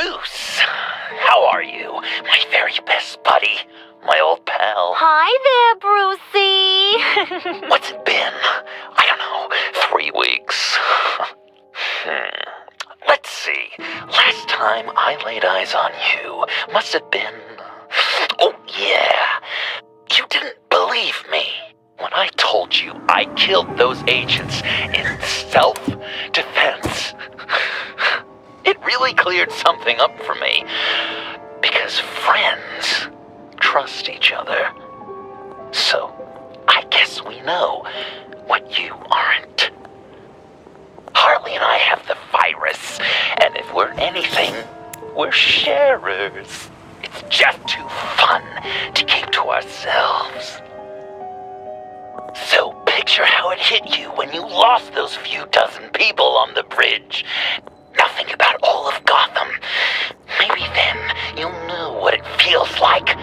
Bruce! How are you? My very best buddy. My old pal. Hi there, Brucey. What's it been? I don't know, 3 weeks. Let's see. Last time I laid eyes on you must have been... Oh, yeah. You didn't believe me when I told you I killed those agents in self-defense. It really cleared something up for me. Because friends trust each other. So, I guess we know what you aren't. Harley and I have the virus, and if we're anything, we're sharers. It's just too fun to keep to ourselves. So picture how it hit you when you lost those few dozen people on the bridge. Now think about all of Gotham. Maybe then you'll know what it feels like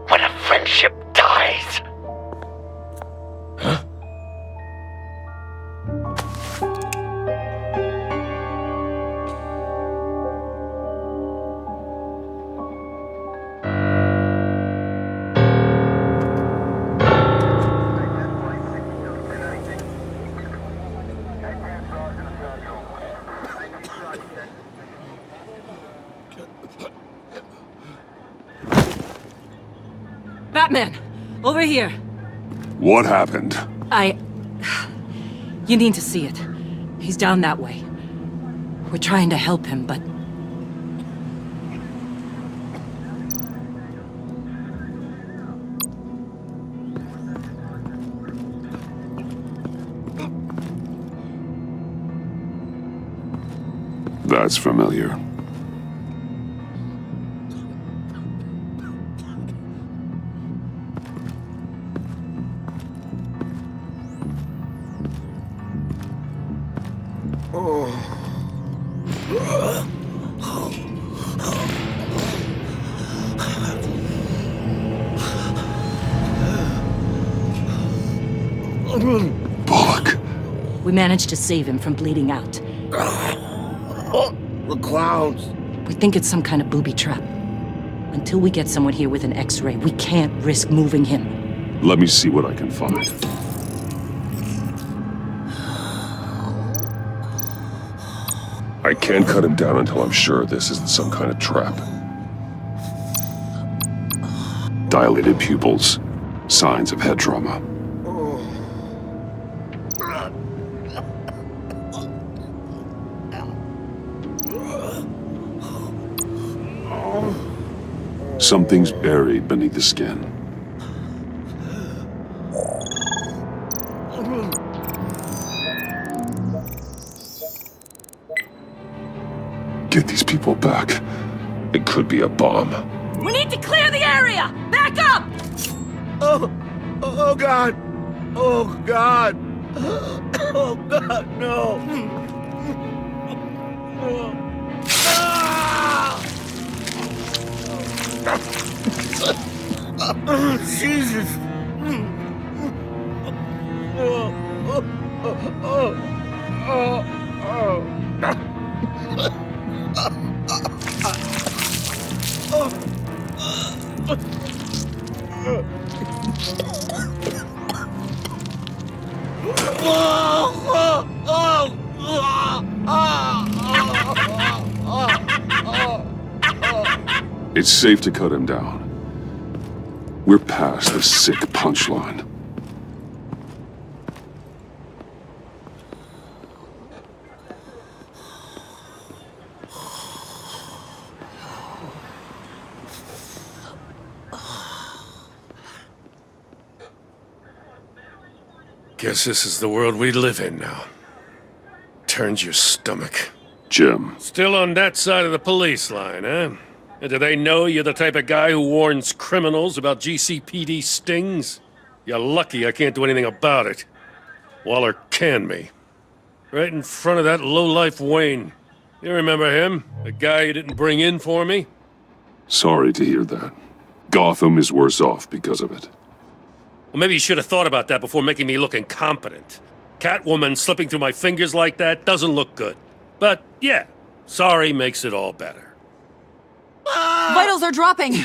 when a friendship dies. Huh? Batman! Over here! What happened? You need to see it. He's down that way. We're trying to help him, but... That's familiar. Bullock. We managed to save him from bleeding out. The clowns. We think it's some kind of booby trap. Until we get someone here with an X-ray, we can't risk moving him. Let me see what I can find. I can't cut him down until I'm sure this isn't some kind of trap. Dilated pupils. Signs of head trauma. Something's buried beneath the skin. Get these people back. It could be a bomb. We need to clear the area! Back up! Oh God! Oh God! Oh God, no! Jesus! It's safe to cut him down. We're past the sick punchline. Guess this is the world we live in now. Turns your stomach. Jim. Still on that side of the police line, eh? And do they know you're the type of guy who warns criminals about GCPD stings? You're lucky I can't do anything about it. Waller canned me. Right in front of that lowlife Wayne. You remember him? The guy you didn't bring in for me? Sorry to hear that. Gotham is worse off because of it. Well, maybe you should have thought about that before making me look incompetent. Catwoman slipping through my fingers like that doesn't look good. But, yeah, sorry makes it all better. Vitals are dropping!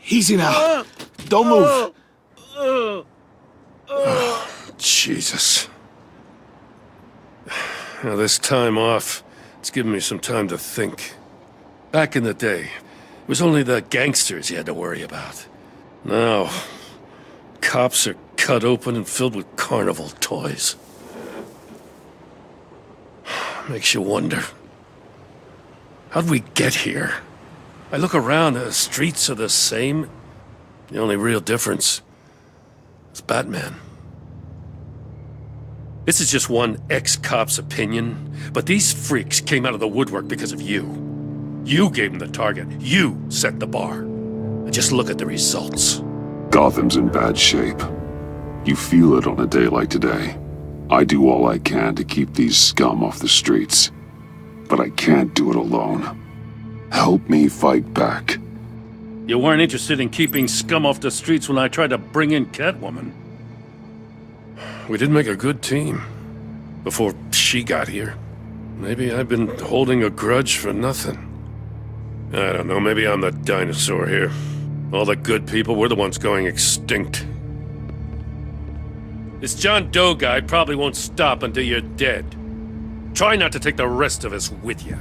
Easy now. Don't move. Jesus. Now, this time off, it's given me some time to think. Back in the day, it was only the gangsters you had to worry about. Now, cops are cut open and filled with carnival toys. Makes you wonder. How'd we get here? I look around, the streets are the same. The only real difference is Batman. This is just one ex-cop's opinion, but these freaks came out of the woodwork because of you. You gave them the target. You set the bar. And just look at the results. Gotham's in bad shape. You feel it on a day like today. I do all I can to keep these scum off the streets. But I can't do it alone. Help me fight back. You weren't interested in keeping scum off the streets when I tried to bring in Catwoman. We did make a good team. Before she got here. Maybe I've been holding a grudge for nothing. I don't know, maybe I'm the dinosaur here. All the good people, we're the ones going extinct. This John Doe guy probably won't stop until you're dead. Try not to take the rest of us with you.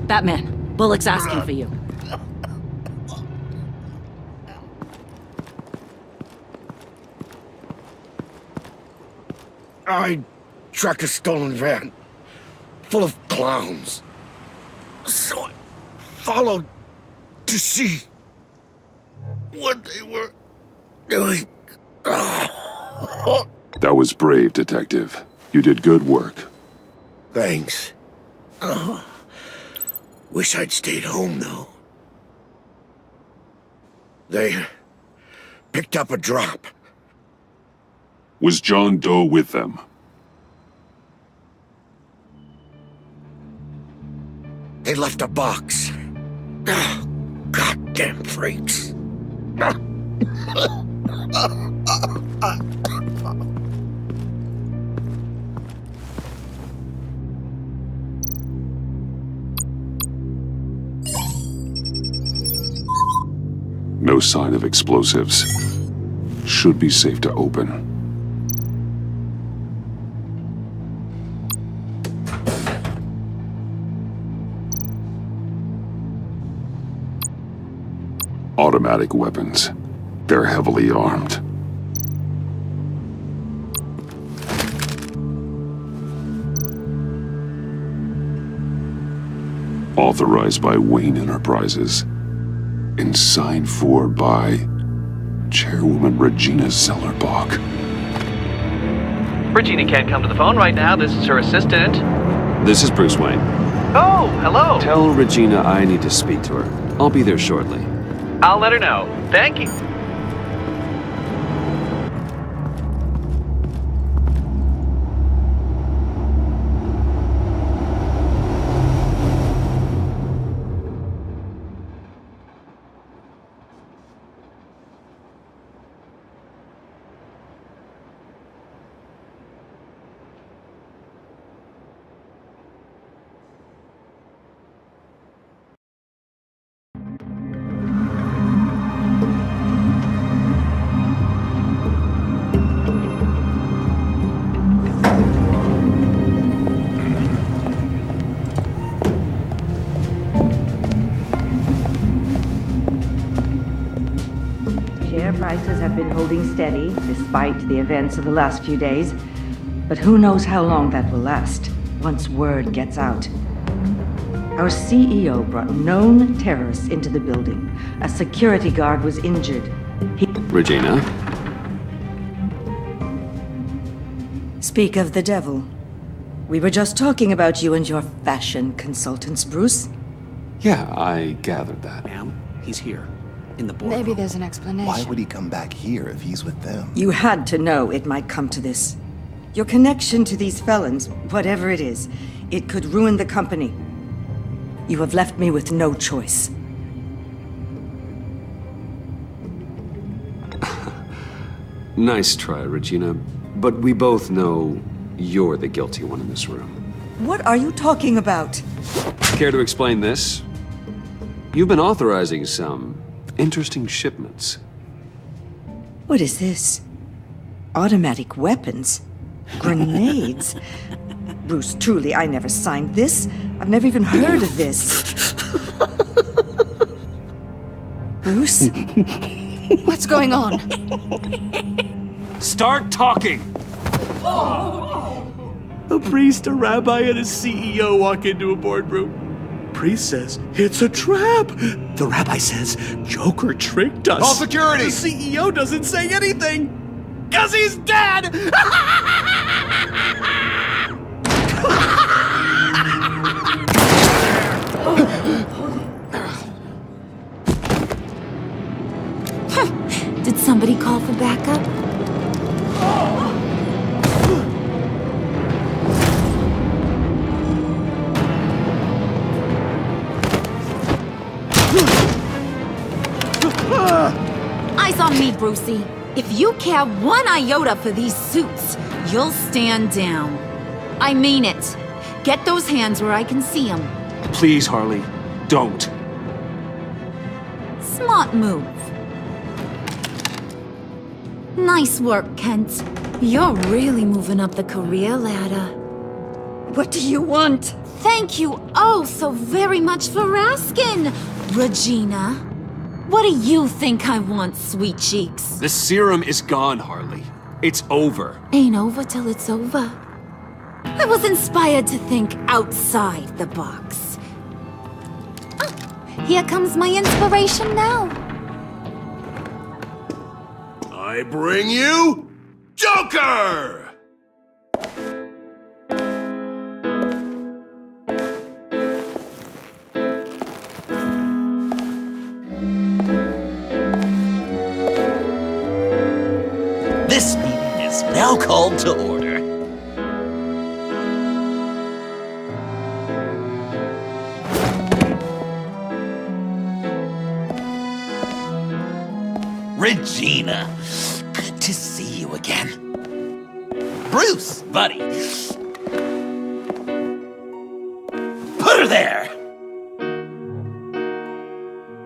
Batman, Bullock's asking for you. I tracked a stolen van full of clowns. So I followed to see what they were doing. That was brave, Detective. You did good work. Thanks. Wish I'd stayed home, though. They picked up a drop. Was John Doe with them? They left a box. Goddamn freaks. No sign of explosives. Should be safe to open. Automatic weapons. They're heavily armed. Authorized by Wayne Enterprises. And signed for by Chairwoman Regina Zellerbach. Regina can't come to the phone right now. This is her assistant. This is Bruce Wayne. Oh, hello. Tell Regina I need to speak to her. I'll be there shortly. I'll let her know. Thank you. Share prices have been holding steady despite the events of the last few days. But who knows how long that will last once word gets out. Our CEO brought known terrorists into the building. A security guard was injured. Regina? Speak of the devil. We were just talking about you and your fashion consultants, Bruce. Yeah, I gathered that. Ma'am, he's here. In the boardroom. Maybe there's an explanation. Why would he come back here if he's with them? You had to know it might come to this. Your connection to these felons, whatever it is, it could ruin the company. You have left me with no choice. Nice try, Regina. But we both know you're the guilty one in this room. What are you talking about? Care to explain this? You've been authorizing some interesting shipments. What is this? Automatic weapons? Grenades? Bruce, truly, I never signed this. I've never even heard of this. Bruce? What's going on? Start talking! A priest, a rabbi, and a CEO walk into a boardroom. Priest says, it's a trap. The rabbi says, Joker tricked us. Call security! The CEO doesn't say anything. 'Cause he's dead! Did somebody call for backup? Eyes on me, Brucey. If you care one iota for these suits, you'll stand down. I mean it. Get those hands where I can see them. Please, Harley, don't. Smart move. Nice work, Kent. You're really moving up the career ladder. What do you want? Thank you oh so very much for asking, Regina. What do you think I want, sweet cheeks? The serum is gone, Harley. It's over. Ain't over till it's over. I was inspired to think outside the box. Ah, here comes my inspiration now. I bring you Joker! This meeting is now called to order. Regina, good to see you again. Bruce, buddy. Put her there.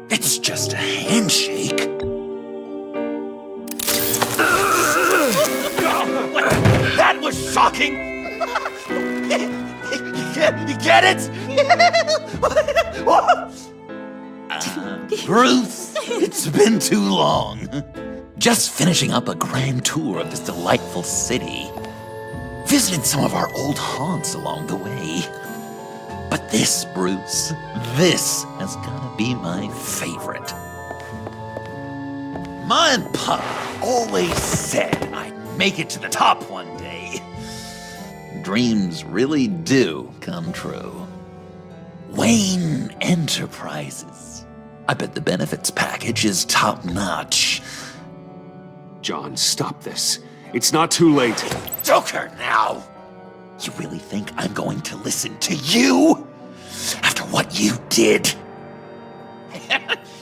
It's just a handshake. That was shocking! You get it? Bruce, it's been too long. Just finishing up a grand tour of this delightful city. Visited some of our old haunts along the way. But this, Bruce, this has gotta be my favorite. Ma and Pa always said I'd make it to the top one day. Dreams really do come true. Wayne Enterprises. I bet the benefits package is top-notch. John, stop this. It's not too late. Joker, now! You really think I'm going to listen to you? After what you did?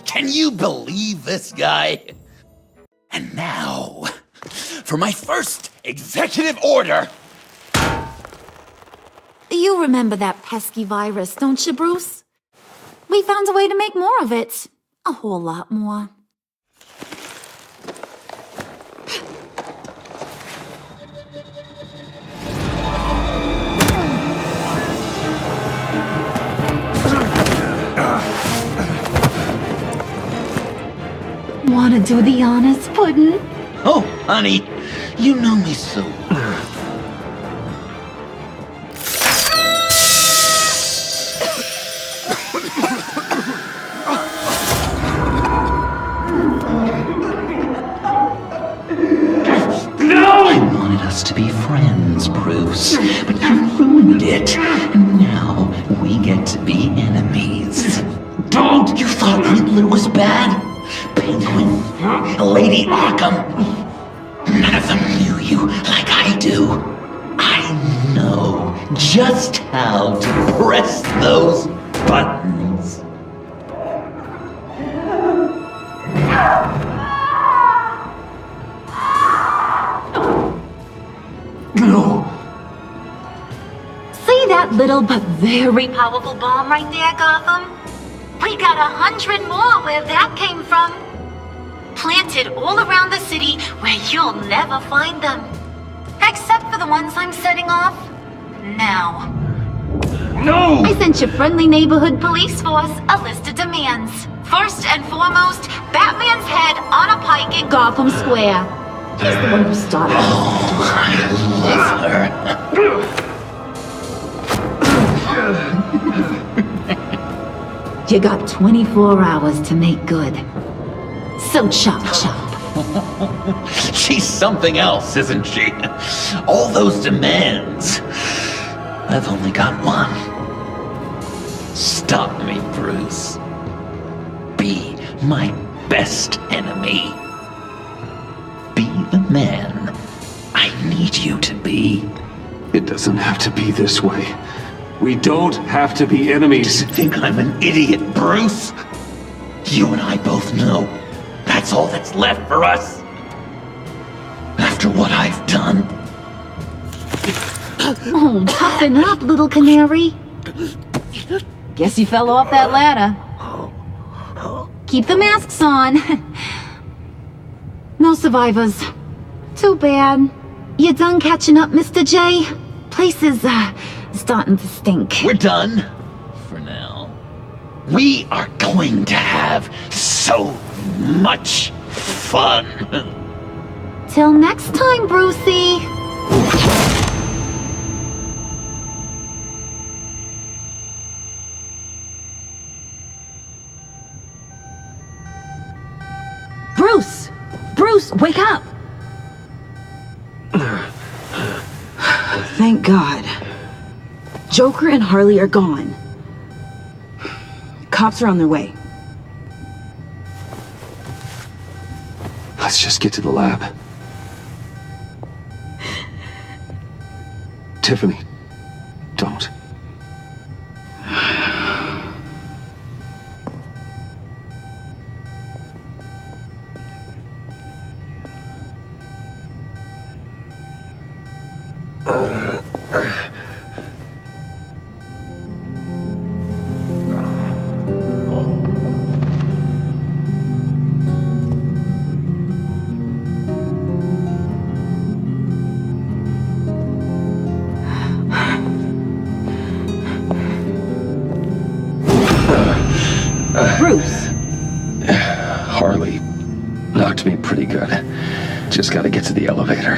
Can you believe this guy? And now, for my first executive order. You remember that pesky virus, don't you, Bruce? We found a way to make more of it. A whole lot more. Wanna do the honors, Puddin'? Oh, honey, you know me so well. I wanted us to be friends, Bruce, but you ruined it. And now we get to be enemies. Don't! You thought Riddler was bad? Penguin, Lady Arkham. None of them knew you like I do. I know just how to press those buttons. See that little little but very powerful bomb right there, Gotham. We got 100 more where that came from. Planted all around the city where you'll never find them. Except for the ones I'm setting off now. No! I sent your friendly neighborhood police force a list of demands. First and foremost, Batman's head on a pike in Gotham Square. He's the one who started. Oh, I love her. You got 24 hours to make good. So chop chop. She's something else, isn't she? All those demands. I've only got one. Stop me, Bruce. Be my best enemy. Be the man I need you to be. It doesn't have to be this way. We don't have to be enemies. Do you think I'm an idiot, Bruce? You and I both know that's all that's left for us. After what I've done. Oh, toughen up, little canary. Guess you fell off that ladder. Keep the masks on. No survivors. Too bad. You done catching up, Mr. J? Place is, starting to stink. We're done. For now. We are going to have so much fun. Till next time, Brucey. Bruce! Bruce, wake up! Thank God. Joker and Harley are gone. Cops are on their way. Let's just get to the lab. Tiffany, don't. Bruce! Harley knocked me pretty good. Just gotta get to the elevator.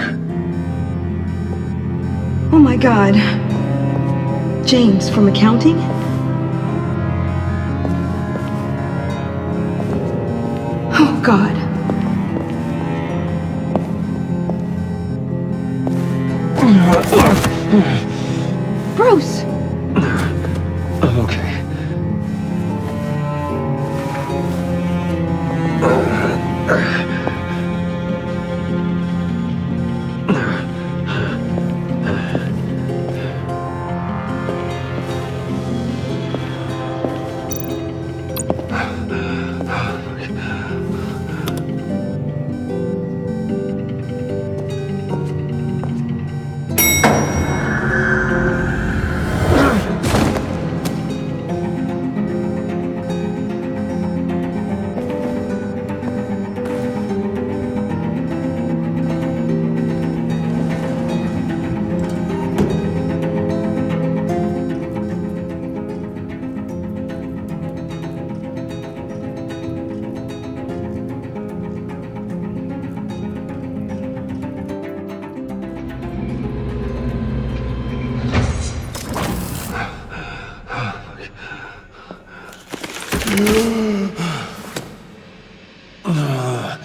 Oh my God. James, from accounting? Oh God. Bruce! I'm okay.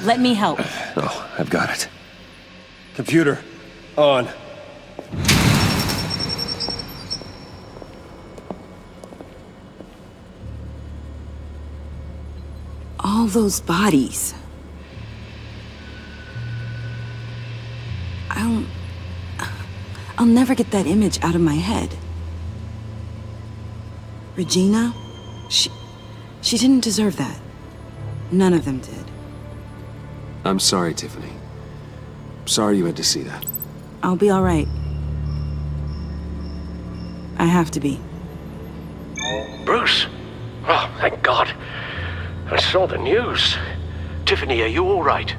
Let me help. Oh, I've got it. Computer, on. All those bodies. I'll never get that image out of my head. Regina, she didn't deserve that. None of them did. I'm sorry, Tiffany. Sorry you had to see that. I'll be all right. I have to be. Bruce? Oh, thank God. I saw the news. Tiffany, are you all right?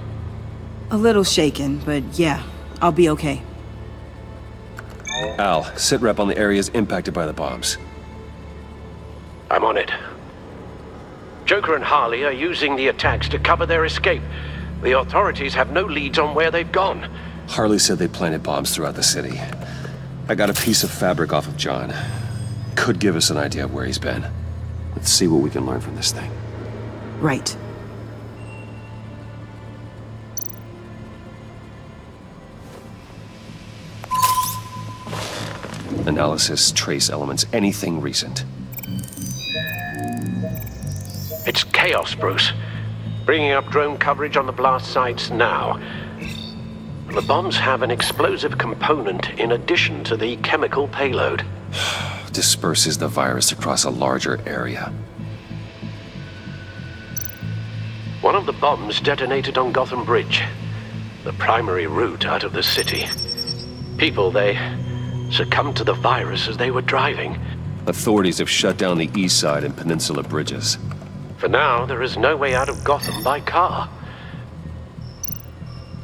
A little shaken, but yeah, I'll be okay. Al, sit rep on the areas impacted by the bombs. I'm on it. Joker and Harley are using the attacks to cover their escape. The authorities have no leads on where they've gone. Harley said they planted bombs throughout the city. I got a piece of fabric off of John. Could give us an idea of where he's been. Let's see what we can learn from this thing. Right. Analysis, trace elements, anything recent. It's chaos, Bruce. Bringing up drone coverage on the blast sites now. The bombs have an explosive component in addition to the chemical payload. Disperses the virus across a larger area. One of the bombs detonated on Gotham Bridge, the primary route out of the city. People, they succumbed to the virus as they were driving. Authorities have shut down the east side and peninsula bridges. For now, there is no way out of Gotham by car.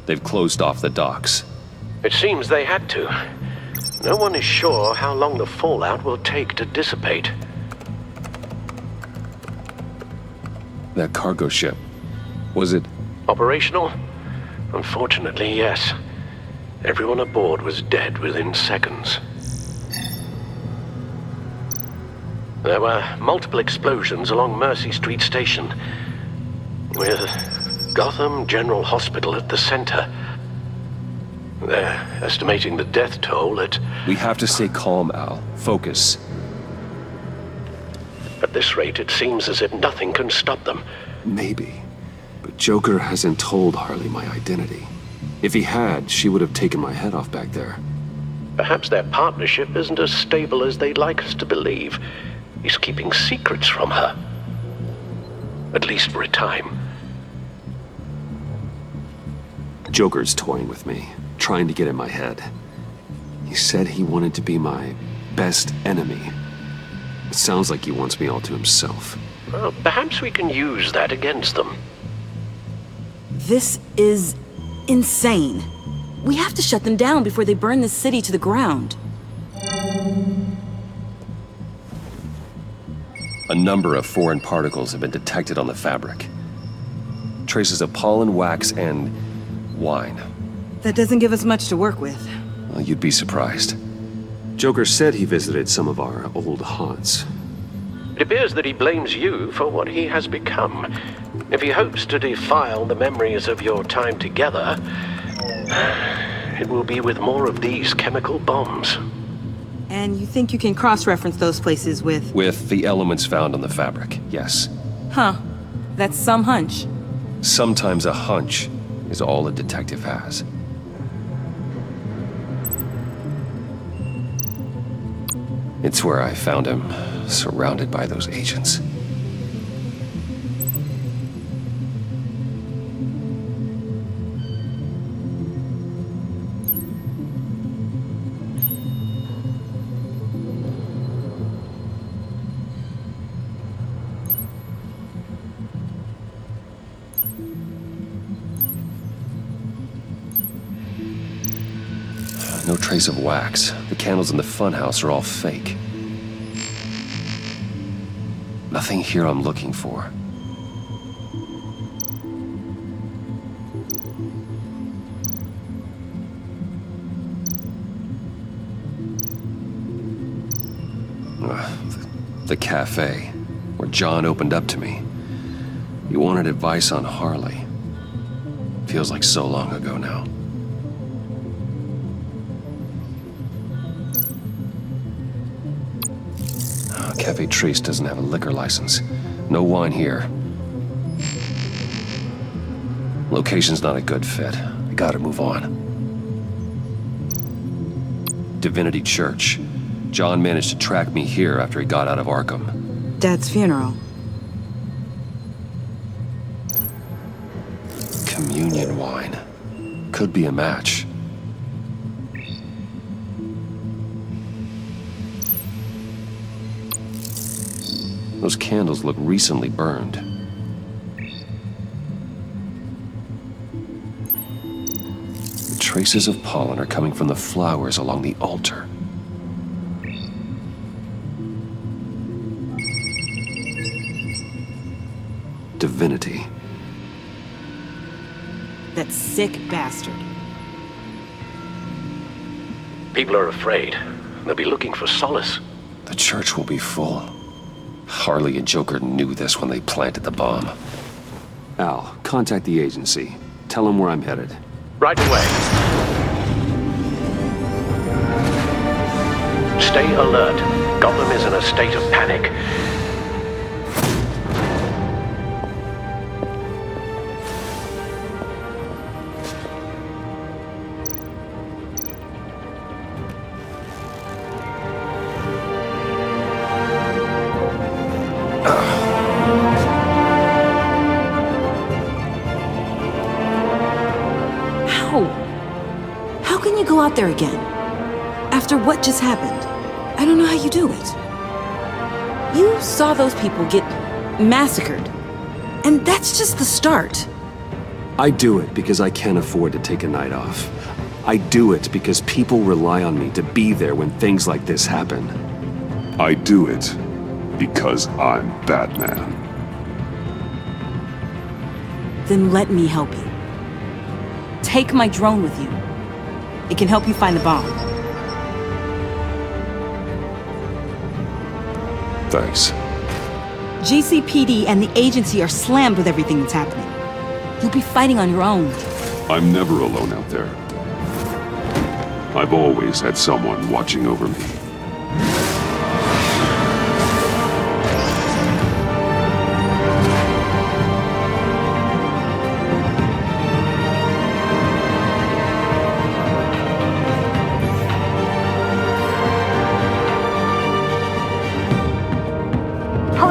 They've closed off the docks. It seems they had to. No one is sure how long the fallout will take to dissipate. That cargo ship, was it operational? Unfortunately, yes. Everyone aboard was dead within seconds. There were multiple explosions along Mercy Street Station, with Gotham General Hospital at the center. They're estimating the death toll at... We have to stay calm, Al. Focus. At this rate, it seems as if nothing can stop them. Maybe. But Joker hasn't told Harley my identity. If he had, she would have taken my head off back there. Perhaps their partnership isn't as stable as they'd like us to believe. He's keeping secrets from her. At least for a time. Joker's toying with me, trying to get in my head. He said he wanted to be my best enemy. It sounds like he wants me all to himself. Well, perhaps we can use that against them. This is insane. We have to shut them down before they burn the city to the ground. A number of foreign particles have been detected on the fabric. Traces of pollen, wax, and wine. That doesn't give us much to work with. Well, you'd be surprised. Joker said he visited some of our old haunts. It appears that he blames you for what he has become. If he hopes to defile the memories of your time together, it will be with more of these chemical bombs. And you think you can cross-reference those places with... With the elements found on the fabric, yes. Huh. That's some hunch. Sometimes a hunch is all a detective has. It's where I found him, surrounded by those agents. No trace of wax. The candles in the funhouse are all fake. Nothing here I'm looking for. The cafe, where John opened up to me. He wanted advice on Harley. Feels like so long ago now. Cafe Trace doesn't have a liquor license. No wine here. Location's not a good fit. I gotta move on. Divinity Church. John managed to track me here after he got out of Arkham. Dad's funeral. Communion wine. Could be a match. Those candles look recently burned. The traces of pollen are coming from the flowers along the altar. Divinity. That sick bastard. People are afraid. They'll be looking for solace. The church will be full. Harley and Joker knew this when they planted the bomb. Al, contact the agency. Tell them where I'm headed. Right away. Stay alert. Gotham is in a state of panic. How can you go out there again? After what just happened? I don't know how you do it. You saw those people get massacred. And that's just the start. I do it because I can't afford to take a night off. I do it because people rely on me to be there when things like this happen. I do it because I'm Batman. Then let me help you. Take my drone with you. It can help you find the bomb. Thanks. GCPD and the agency are slammed with everything that's happening. You'll be fighting on your own. I'm never alone out there. I've always had someone watching over me.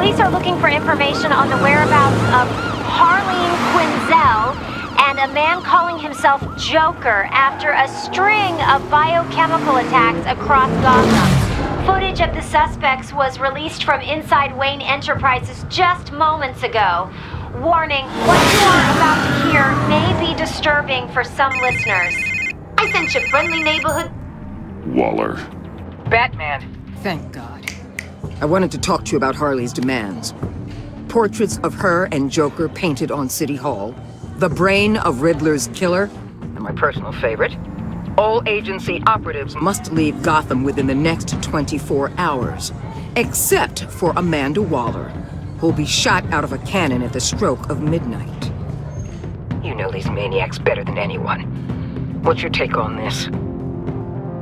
Police are looking for information on the whereabouts of Harleen Quinzel and a man calling himself Joker after a string of biochemical attacks across Gotham. Footage of the suspects was released from inside Wayne Enterprises just moments ago. Warning, what you are about to hear may be disturbing for some listeners. I sent you friendly neighborhood... Waller. Batman. Thank God. I wanted to talk to you about Harley's demands. Portraits of her and Joker painted on City Hall. The brain of Riddler's killer. And my personal favorite. All agency operatives must leave Gotham within the next 24 hours. Except for Amanda Waller, who'll be shot out of a cannon at the stroke of midnight. You know these maniacs better than anyone. What's your take on this?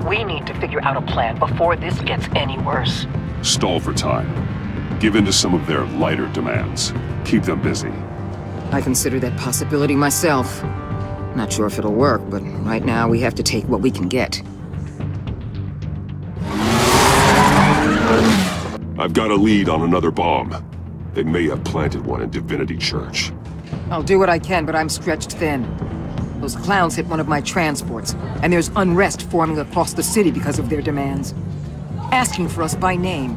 We need to figure out a plan before this gets any worse. Stall for time. Give in to some of their lighter demands. Keep them busy. I consider that possibility myself. Not sure if it'll work, but right now we have to take what we can get. I've got a lead on another bomb. They may have planted one in Divinity Church. I'll do what I can, but I'm stretched thin. Those clowns hit one of my transports, and there's unrest forming across the city because of their demands. Asking for us by name.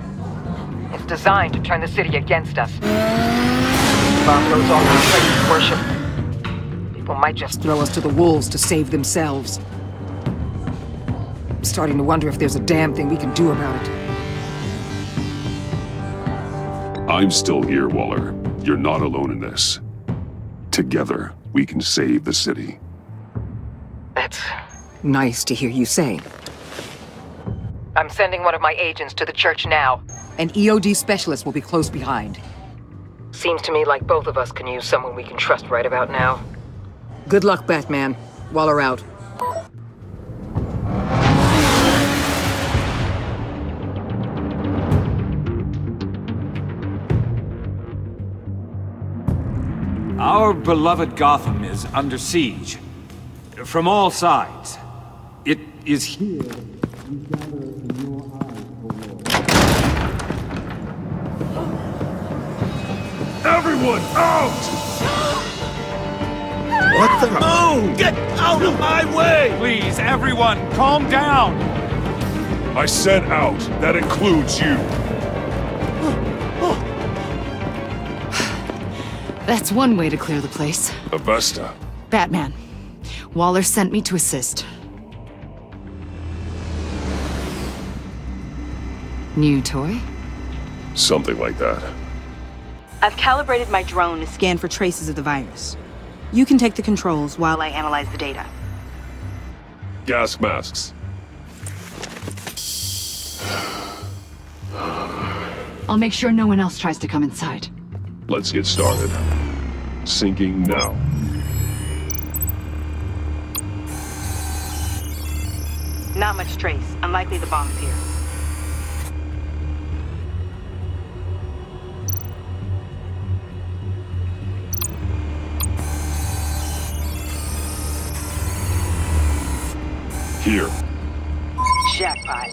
It's designed to turn the city against us. Bomb goes off in places of worship. People might just throw us to the wolves to save themselves. I'm starting to wonder if there's a damn thing we can do about it. I'm still here, Waller. You're not alone in this. Together, we can save the city. That's nice to hear you say. I'm sending one of my agents to the church now. An EOD specialist will be close behind. Seems to me like both of us can use someone we can trust right about now. Good luck, Batman. Waller out. Our beloved Gotham is under siege. From all sides. It is here we gather in your eyes, O Lord. Everyone out! What the? Move! Get out of my way! Please, everyone, calm down! I said out. That includes you. That's one way to clear the place. Avesta. Batman. Waller sent me to assist. New toy? Something like that. I've calibrated my drone to scan for traces of the virus. You can take the controls while I analyze the data. Gas masks. I'll make sure no one else tries to come inside. Let's get started. Syncing now. Not much trace. Unlikely the bomb's here. Here. Jackpot.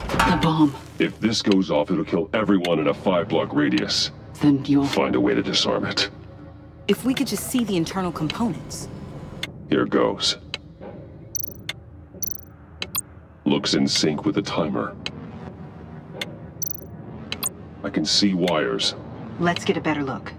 The bomb. If this goes off, it'll kill everyone in a 5-block radius. Then you'll find a way to disarm it. If we could just see the internal components. Here goes. Looks in sync with the timer. I can see wires. Let's get a better look.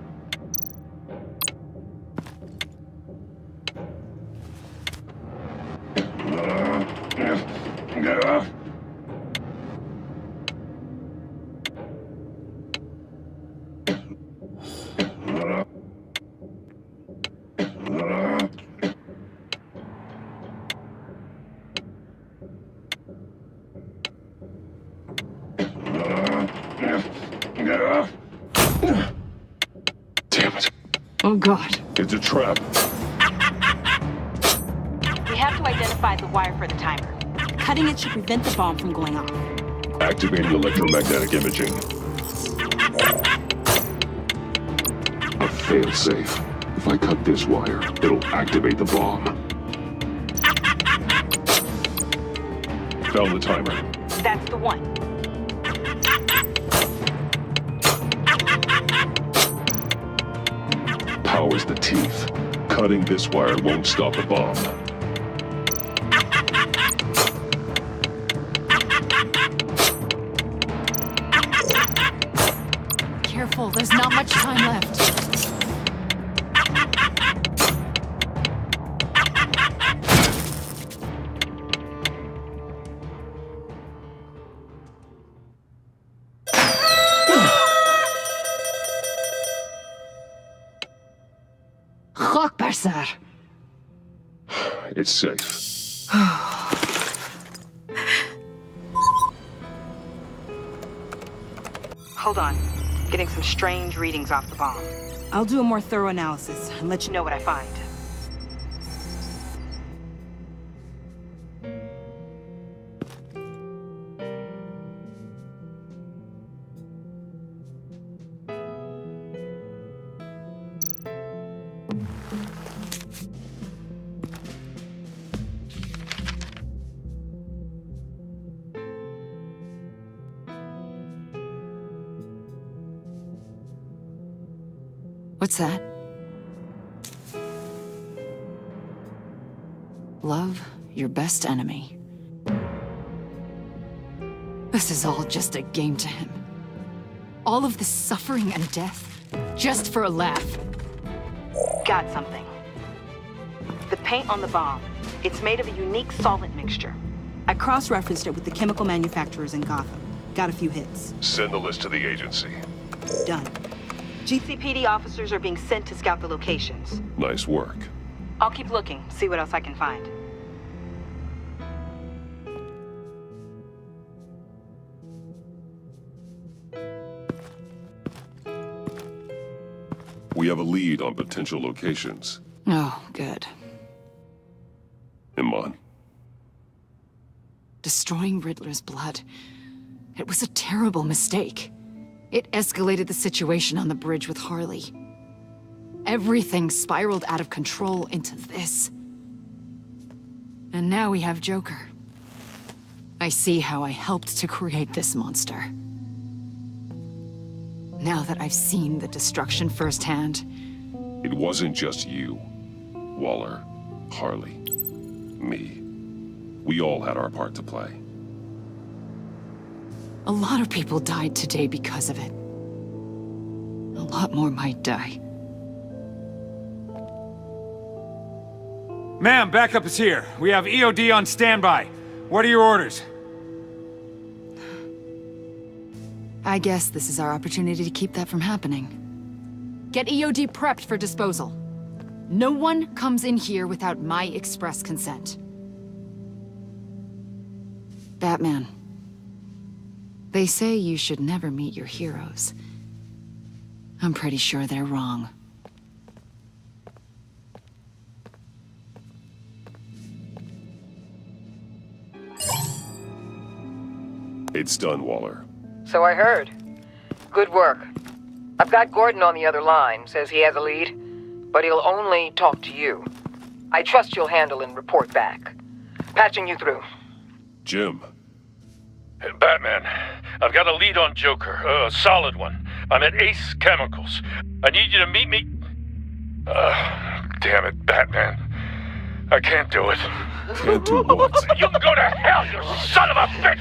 Damn it. Oh God. It's a trap. We have to identify the wire for the timer. Cutting it should prevent the bomb from going off. Activating electromagnetic imaging. A failsafe. If I cut this wire, it'll activate the bomb. Found the timer. That's the one. Power's the teeth. Cutting this wire won't stop the bomb. Careful, there's not much time left. Sir. It's safe. Hold on. Getting some strange readings off the bomb. I'll do a more thorough analysis and let you know what I find. What's that? Love your best enemy. This is all just a game to him. All of this suffering and death, just for a laugh. Got something. The paint on the bomb. It's made of a unique solvent mixture. I cross-referenced it with the chemical manufacturers in Gotham. Got a few hits. Send the list to the agency. Done. GCPD officers are being sent to scout the locations. Nice work. I'll keep looking, see what else I can find. We have a lead on potential locations. Oh, good. Iman. Destroying Riddler's blood. It was a terrible mistake. It escalated the situation on the bridge with Harley. Everything spiraled out of control into this. And now we have Joker. I see how I helped to create this monster. Now that I've seen the destruction firsthand. It wasn't just you, Waller, Harley, me. We all had our part to play. A lot of people died today because of it. A lot more might die. Ma'am, backup is here. We have EOD on standby. What are your orders? I guess this is our opportunity to keep that from happening. Get EOD prepped for disposal. No one comes in here without my express consent. Batman. They say you should never meet your heroes. I'm pretty sure they're wrong. It's done, Waller. So I heard. Good work. I've got Gordon on the other line. Says he has a lead, but he'll only talk to you. I trust you'll handle and report back. Patching you through. Jim. Batman, I've got a lead on Joker, a solid one. I'm at Ace Chemicals. I need you to meet me... damn it, Batman. I can't do it. Can't do what? You can go to hell, you son of a bitch!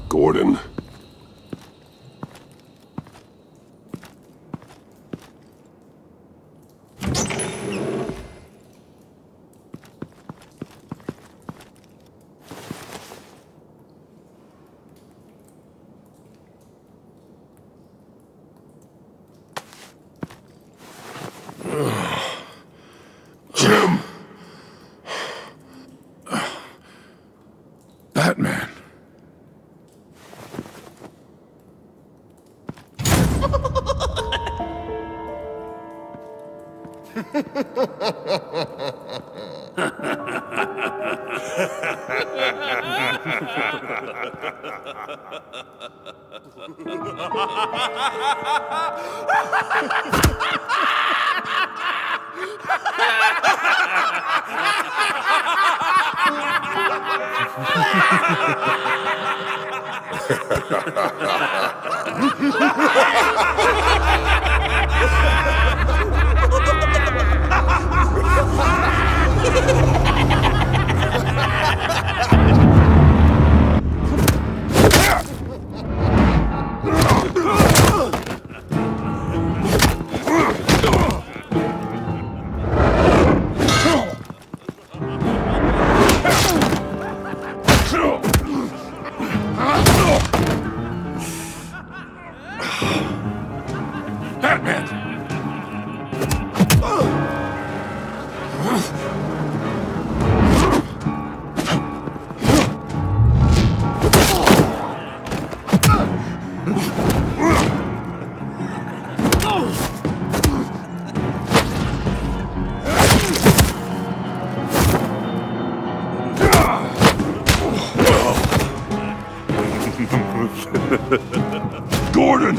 Gordon. Jim. Batman. Gordon!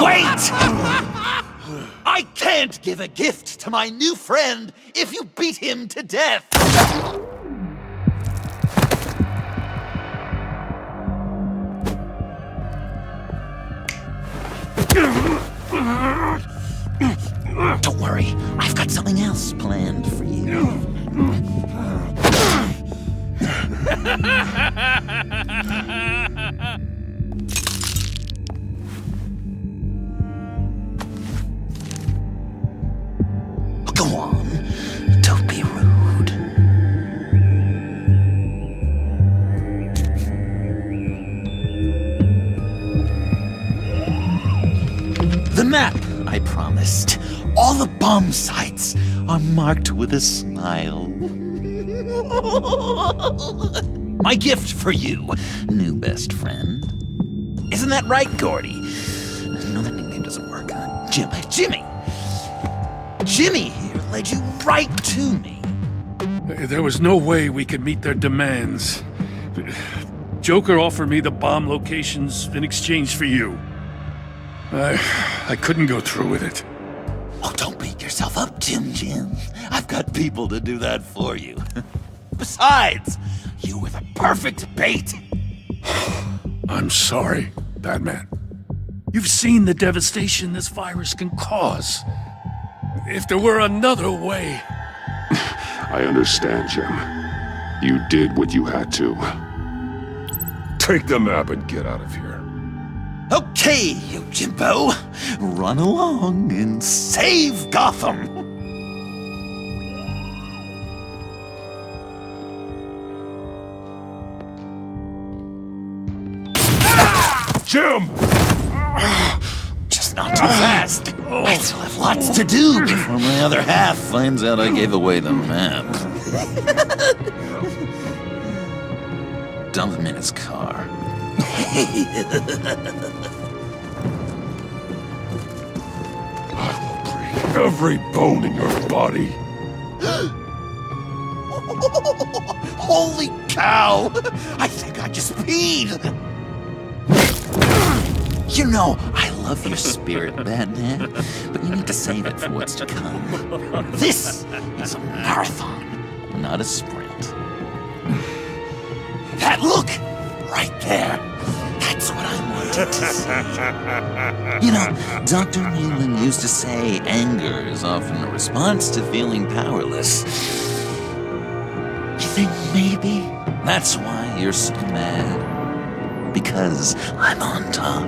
Wait! I can't give a gift to my new friend if you beat him to death! Don't worry, I've got something else planned for you. Go on, don't be rude. The map I promised. All the bomb sites are marked with a smile. My gift for you, new best friend. Isn't that right, Gordy? No, that nickname doesn't work. Jimmy! Jimmy here led you right to me. There was no way we could meet their demands. Joker offered me the bomb locations in exchange for you. I couldn't go through with it. Oh, don't beat yourself up, Jim. I've got people to do that for you. Besides, you were the perfect bait. I'm sorry, Batman. You've seen the devastation this virus can cause. If there were another way... I understand, Jim. You did what you had to. Take the map and get out of here. Okay, you Jimbo. Run along and save Gotham. Jim! Just not too fast. I still have lots to do before my other half finds out I gave away the map. Dump him in his car. I will break every bone in your body. Holy cow! I think I just peed! You know, I love your spirit, Batman, but you need to save it for what's to come. This is a marathon, not a sprint. That look! Right there. That's what I wanted to see. You know, Dr. Leland used to say anger is often a response to feeling powerless. You think maybe that's why you're so mad? Because I'm on top.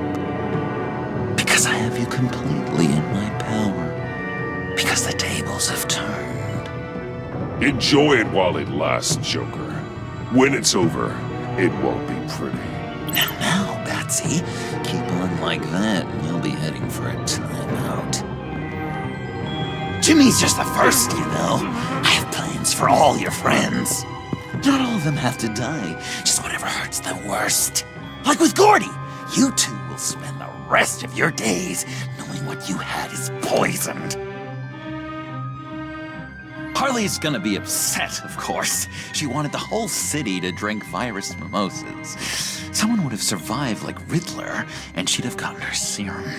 Because I have you completely in my power. Because the tables have turned. Enjoy it while it lasts, Joker. When it's over, it won't be pretty. Now, Batsy, keep on like that and you'll be heading for a timeout. Jimmy's just the first, you know. I have plans for all your friends. Not all of them have to die, just whatever hurts them worst. Like with Gordy, you two will spend the rest of your days knowing what you had is poisoned. Harley's gonna be upset, of course. She wanted the whole city to drink virus mimosas. Someone would have survived like Riddler, and she'd have gotten her serum.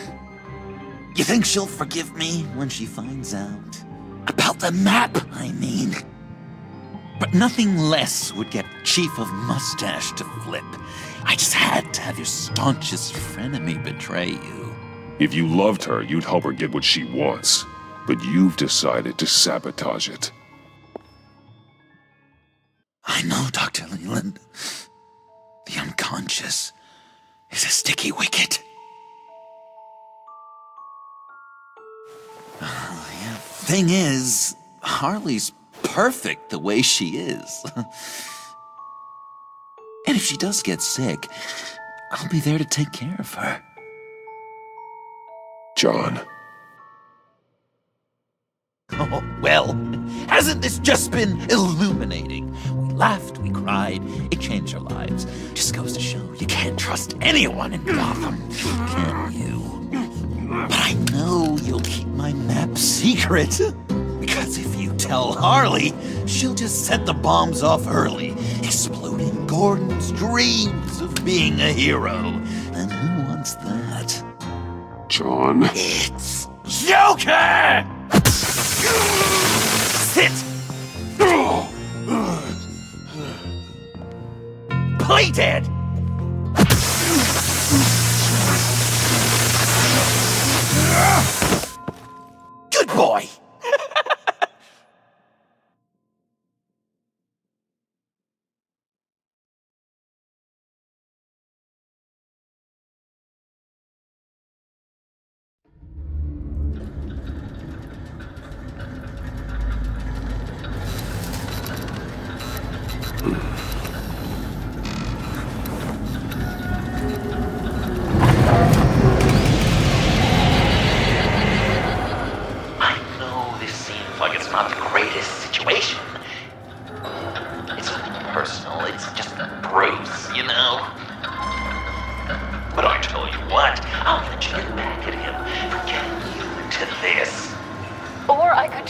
You think she'll forgive me when she finds out? About the map, I mean. But nothing less would get Chief of Mustache to flip. I just had to have your staunchest frenemy betray you. If you loved her, you'd help her get what she wants. But you've decided to sabotage it. I know, Dr. Leland. The unconscious is a sticky wicket. Thing is, Harley's perfect the way she is. And if she does get sick, I'll be there to take care of her. John. Oh, well, hasn't this just been illuminating? We laughed, we cried, it changed our lives. Just goes to show you can't trust anyone in Gotham, can you? But I know you'll keep my map secret. Because if you tell Harley, she'll just set the bombs off early, exploding Gordon's dreams of being a hero. And who wants that? John. It's Joker! Sit! Play dead! Good boy!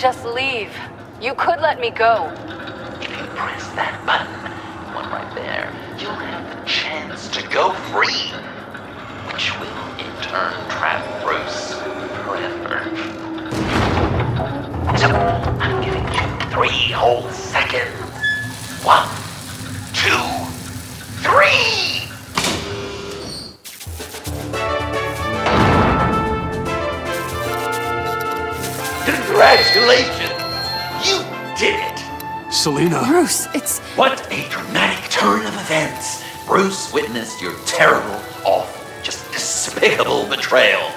just leave. You could let me go. If you press that button, one right there, you'll have the chance to go free, which will in turn trap Bruce forever. So, I'm giving you 3 whole seconds. 1, 2, 3! Congratulations! You did it! Selena! Bruce, it's... What a dramatic turn of events! Bruce witnessed your terrible, awful, just despicable betrayal.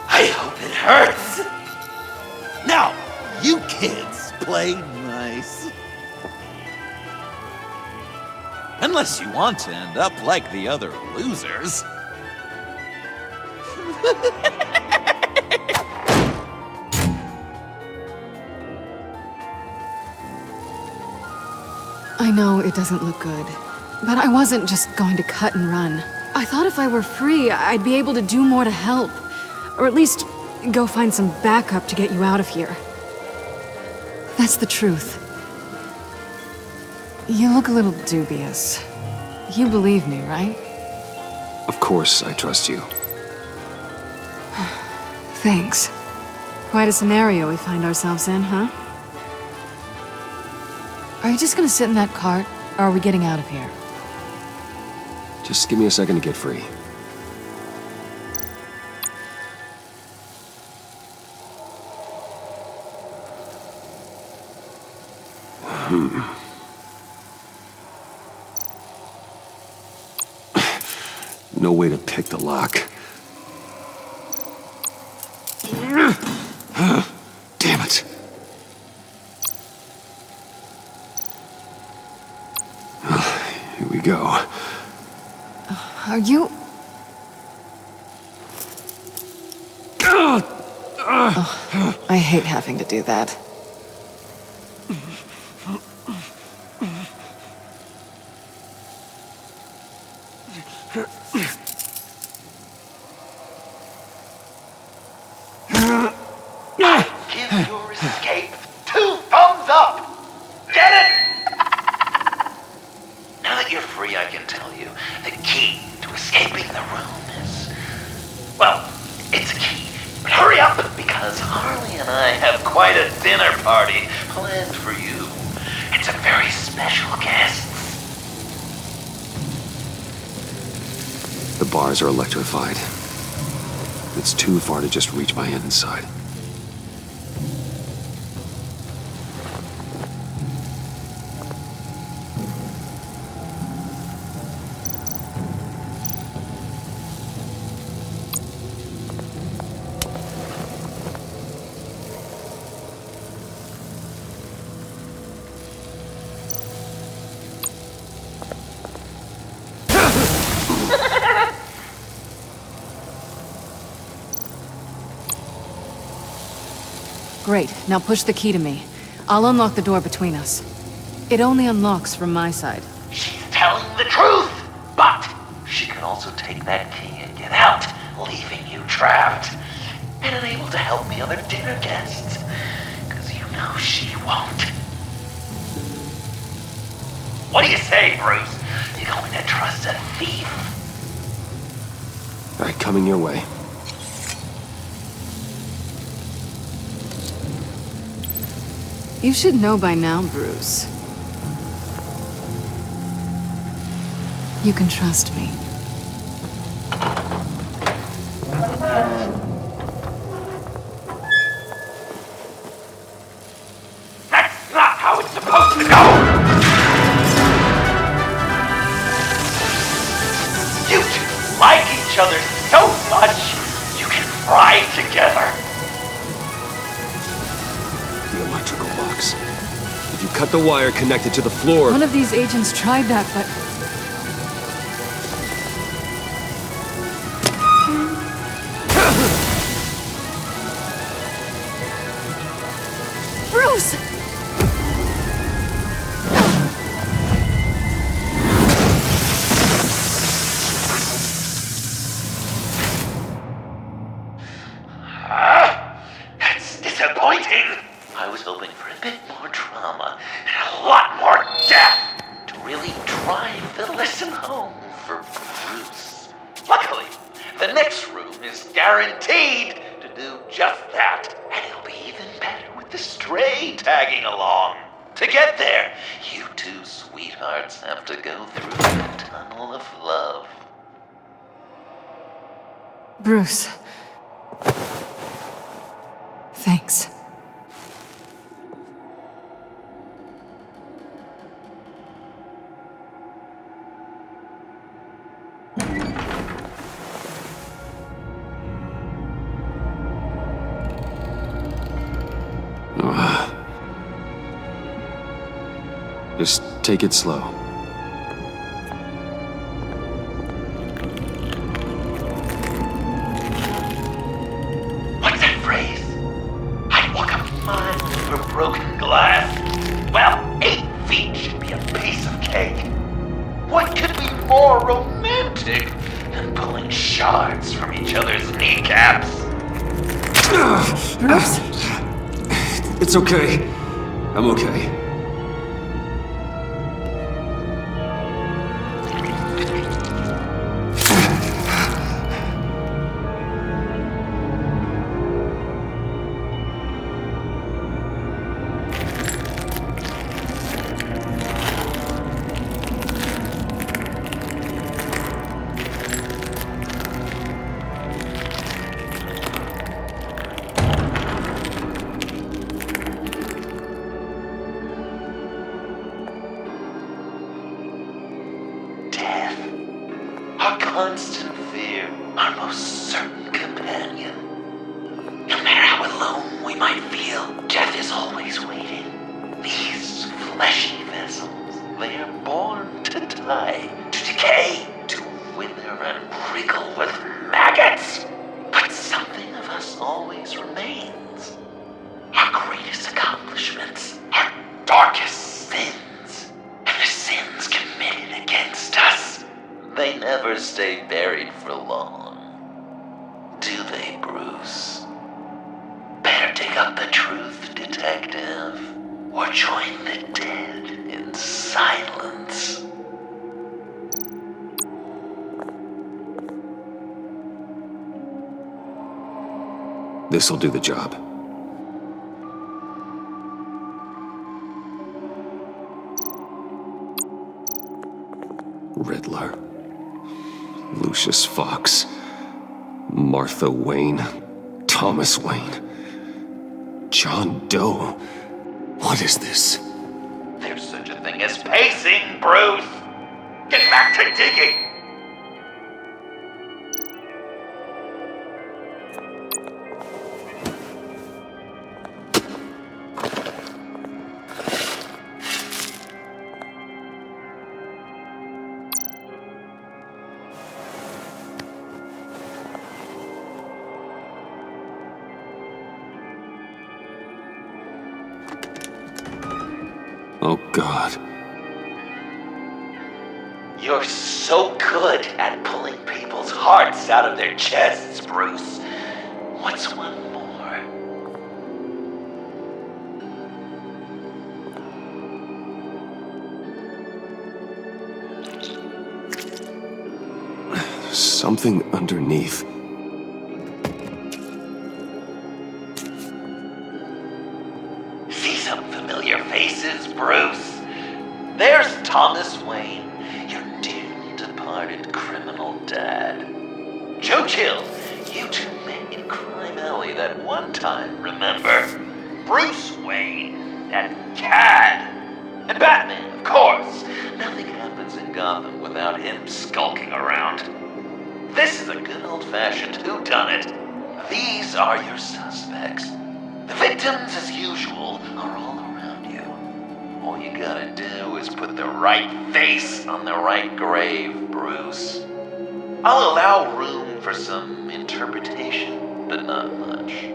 I hope it hurts! Now, you kids play nice. Unless you want to end up like the other losers. I know it doesn't look good, but I wasn't just going to cut and run. I thought if I were free, I'd be able to do more to help. Or at least go find some backup to get you out of here. That's the truth. You look a little dubious. You believe me, right? Of course I trust you. Thanks. Quite a scenario we find ourselves in, huh? Are you just gonna sit in that cart, or are we getting out of here? Just give me a second to get free. No way to pick the lock. Damn it. Here we go. Are you... Oh, I hate having to do that. Give your escape 2 thumbs up! Get it? Now that you're free, I can tell you the key to escaping the room is... well, it's a key. But hurry up, because Harley and I have quite a dinner party planned for you. And some very special guests. The bars are electrified. It's too far to just reach my hand inside. Great, now push the key to me. I'll unlock the door between us. It only unlocks from my side. She's telling the truth! But she can also take that key and get out, leaving you trapped. And unable to help the other dinner guests. Because you know she won't. What do you say, Bruce? You going to trust a thief? All right, coming your way. You should know by now, Bruce. You can trust me. That's not how it's supposed to go! You two like each other so much, you can fry together. The electrical box. If you cut the wire connected to the floor... One of these agents tried that, but... Bruce! That's disappointing. I was hoping for a bit more drama and a lot more death to really drive the lesson home for Bruce. Luckily, the next room is guaranteed to do just that, and it'll be even better with the stray tagging along. To get there, you two sweethearts have to go through the tunnel of love. Bruce. Thanks. Just take it slow. What's that phrase? I'd walk a mile over broken glass. Well, 8 feet should be a piece of cake. What could be more romantic than pulling shards from each other's kneecaps? Bruce? It's okay. I'm okay. Our constant fear, our most certain companion. No matter how alone we might feel, death is always waiting. These fleshy vessels, they are born to die, to decay, to wither and wriggle with maggots. But something of us always remains. Our greatest accomplishments, our darkest sins, and the sins committed against us. They never stay buried for long. Do they, Bruce? Better dig up the truth, detective, or join the dead in silence. This'll do the job. Riddler. Lucius Fox, Martha Wayne, Thomas Wayne, John Doe. What is this? There's such a thing as pacing, Bruce! Get back to digging! Oh, God. You're so good at pulling people's hearts out of their chests, Bruce. What's one more? Something underneath. See some familiar faces, Bruce? There's Thomas Wayne, your dearly departed criminal dad. Joe Chill, you two met in Crime Alley that one time, remember? Bruce Wayne and Cad. And Batman, of course. Nothing happens in Gotham without him skulking around. This is a good old-fashioned whodunit. These are your suspects. The victims, as usual, are all around you. All you gotta do is put the right face on the right grave, Bruce. I'll allow room for some interpretation, but not much.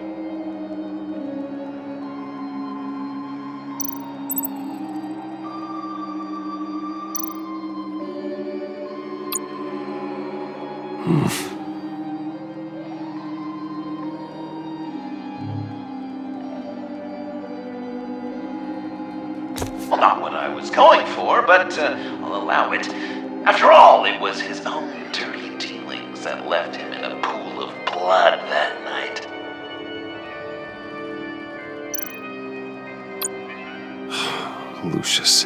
was going for, but I'll allow it. After all, it was his own dirty dealings that left him in a pool of blood that night. Lucius.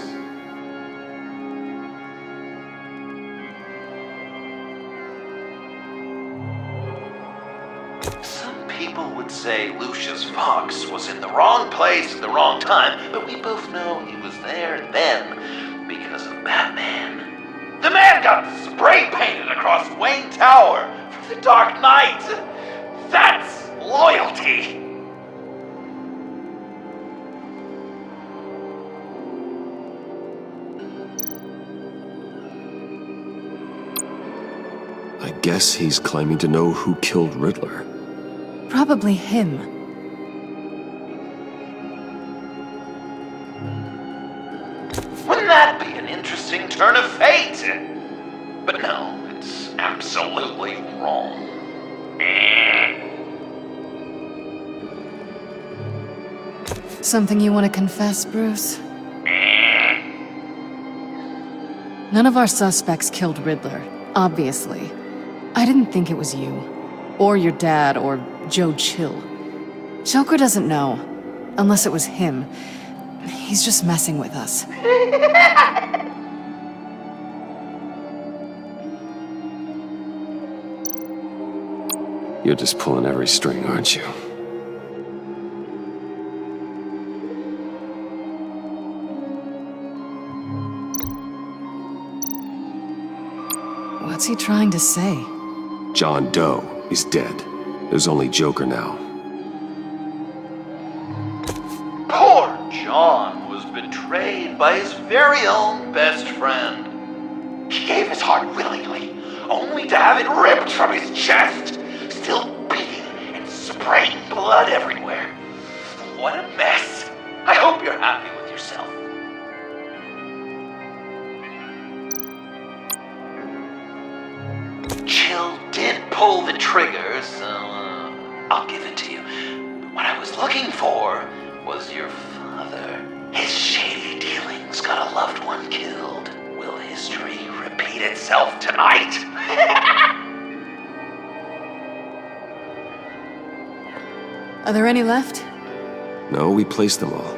Some people would say Lucius Fox was in the wrong place at the wrong time, but we both know he was there then because of Batman. The man got spray painted across Wayne Tower for the Dark Knight. That's loyalty. I guess he's claiming to know who killed Riddler. Probably him. Wouldn't that be an interesting turn of fate? But no, it's absolutely wrong. Something you want to confess, Bruce? None of our suspects killed Riddler, obviously. I didn't think it was you, or your dad, or Joe Chill. Joker doesn't know, unless it was him. He's just messing with us. You're just pulling every string, aren't you? What's he trying to say? John Doe is dead. There's only Joker now. Poor John was betrayed by his very own best friend. He gave his heart willingly, only to have it ripped from his chest, still beating and spraying blood everywhere. What a mess. I hope you're happy with yourself. Chill did pull the trigger, so I'll give it to you. But what I was looking for was your father. His shady dealings got a loved one killed. Will history repeat itself tonight? Are there any left? No, we placed them all.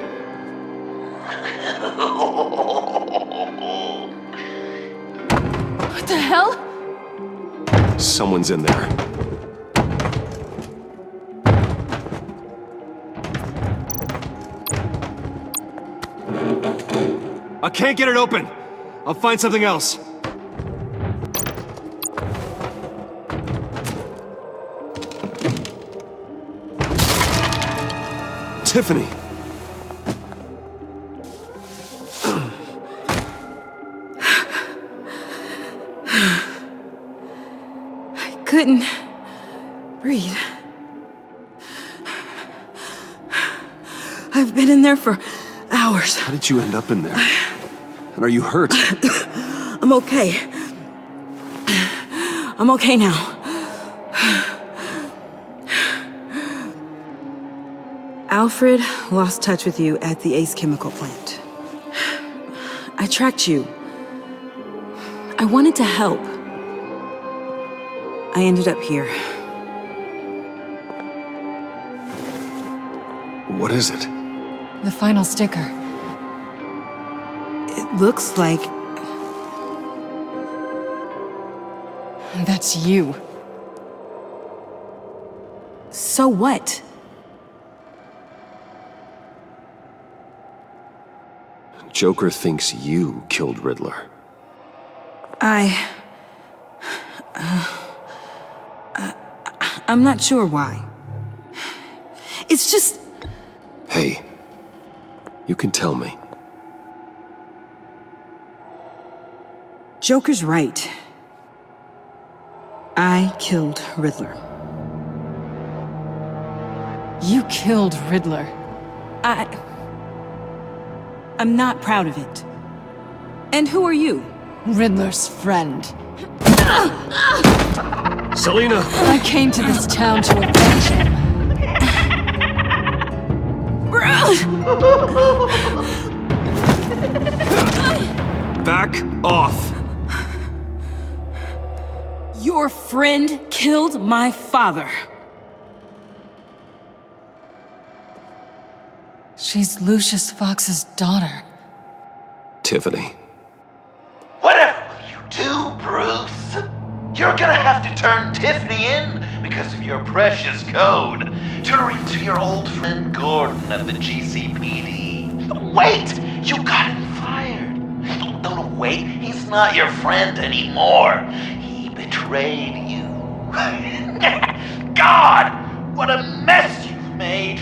What the hell? Someone's in there. I can't get it open. I'll find something else. Tiffany! I couldn't breathe. I've been in there for hours. How did you end up in there? And are you hurt? I'm okay. I'm okay now. Alfred lost touch with you at the Ace Chemical plant. I tracked you. I wanted to help. I ended up here. What is it? The final sticker. It looks like... That's you. So what? Joker thinks you killed Riddler. I'm not sure why. It's just... Hey, you can tell me. Joker's right. I killed Riddler. You killed Riddler. I'm not proud of it. And who are you? Riddler's friend. Selina! I came to this town to avenge him. Back off! Your friend killed my father. She's Lucius Fox's daughter. Tiffany. Whatever will you do, Bruce? You're gonna have to turn Tiffany in because of your precious code. Turn her into your old friend Gordon at the GCPD. Wait! You got him fired. No, wait. He's not your friend anymore. He betrayed you. God! What a mess you've made!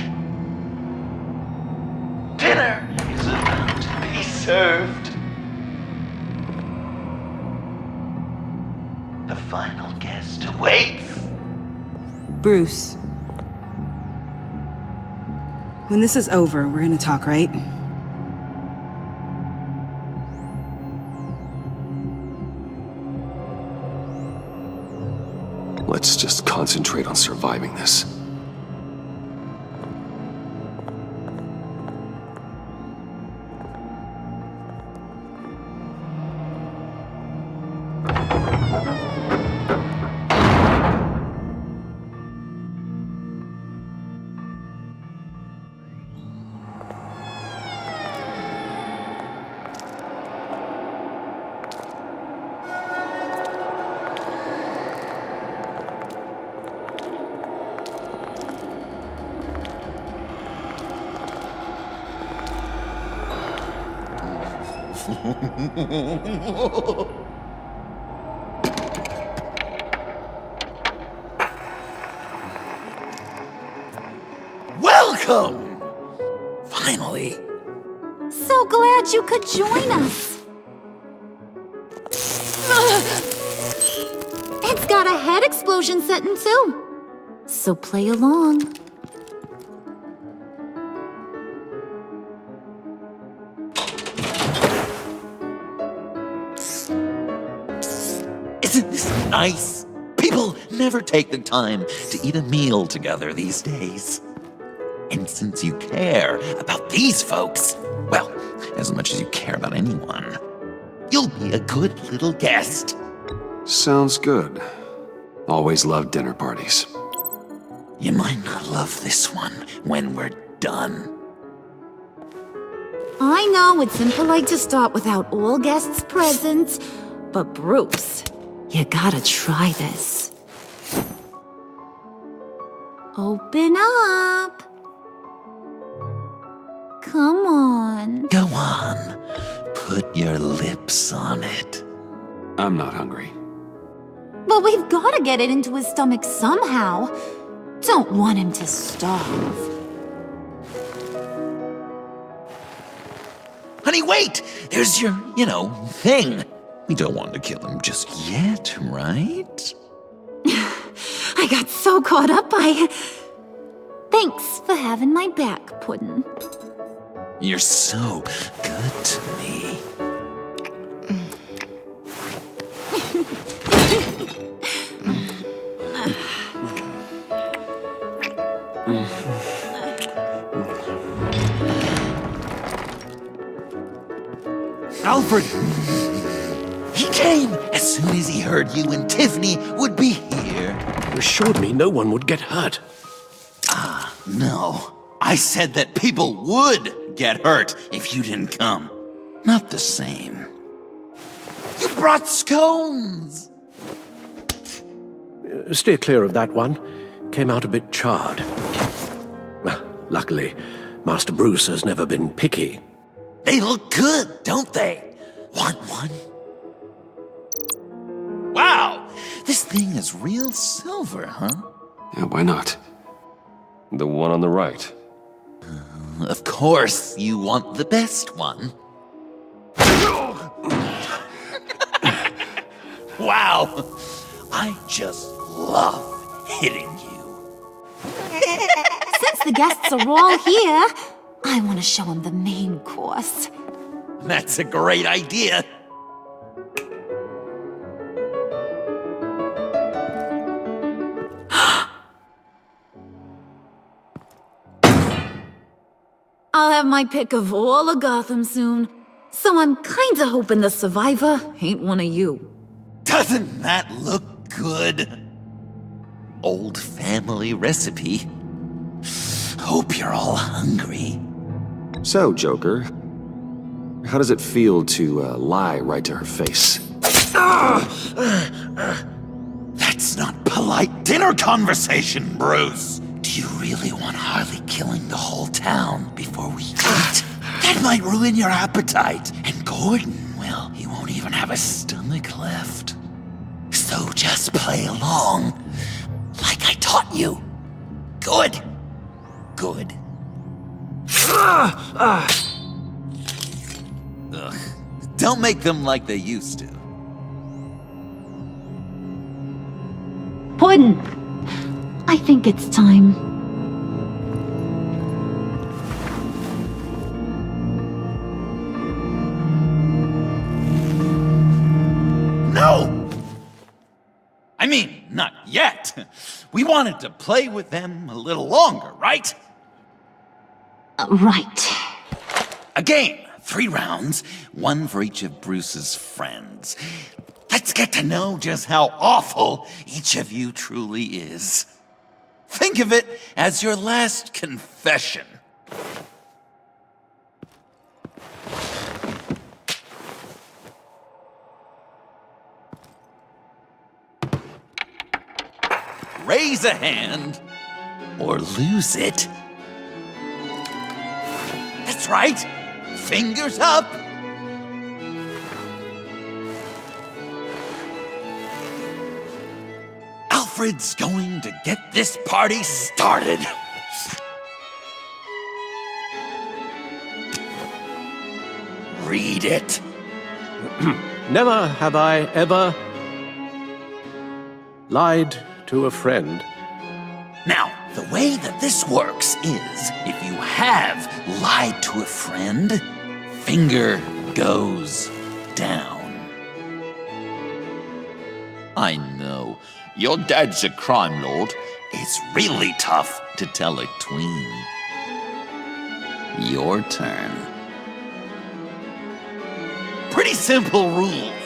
Dinner is about to be served. The final guest awaits. Bruce. When this is over, we're gonna talk, right? Let's just concentrate on surviving this. Welcome! Finally. So glad you could join us. It's got a head explosion setting too. So play along. Isn't this nice? People never take the time to eat a meal together these days. And since you care about these folks, well, as much as you care about anyone, you'll be a good little guest. Sounds good. Always loved dinner parties. You might not love this one when we're done. I know it's impolite to start without all guests present, but Bruce, you gotta try this. Open up. Come on. Go on. Put your lips on it. I'm not hungry. But we've gotta get it into his stomach somehow. Don't want him to starve. Honey, wait! There's your, thing. We don't want to kill him just yet, right? I got so caught up by... Thanks for having my back, Puddin'. You're so good to me. Alfred! He came as soon as he heard you and Tiffany would be here. You assured me no one would get hurt. No. I said that people would get hurt if you didn't come. Not the same. You brought scones! Steer clear of that one. Came out a bit charred. Luckily, Master Bruce has never been picky. They look good, don't they? Want one? Wow! This thing is real silver, huh? Yeah, why not? The one on the right. Of course, you want the best one. Wow! I just love hitting you. Since the guests are all here, I want to show them the main course. That's a great idea. I'll have my pick of all of Gotham soon. So I'm kinda hoping the survivor ain't one of you. Doesn't that look good? Old family recipe. Hope you're all hungry. So, Joker, how does it feel to lie right to her face? That's not polite dinner conversation, Bruce. Do you really want Harley killing the whole town before we eat? That might ruin your appetite. And Gordon, well, he won't even have a stomach left. So just play along, like I taught you. Good. Good. Ugh. Don't make them like they used to. Puddin', I think it's time. No! I mean, not yet. We wanted to play with them a little longer, right? Right. A game. 3 rounds, 1 for each of Bruce's friends. Let's get to know just how awful each of you truly is. Think of it as your last confession. Raise a hand, or lose it. That's right. Fingers up. Alfred's going to get this party started. Read it. Never have I ever lied to a friend. Now, the way that this works is, if you have lied to a friend, finger goes down. I know, your dad's a crime lord. It's really tough to tell a tween. Your turn. Pretty simple rules.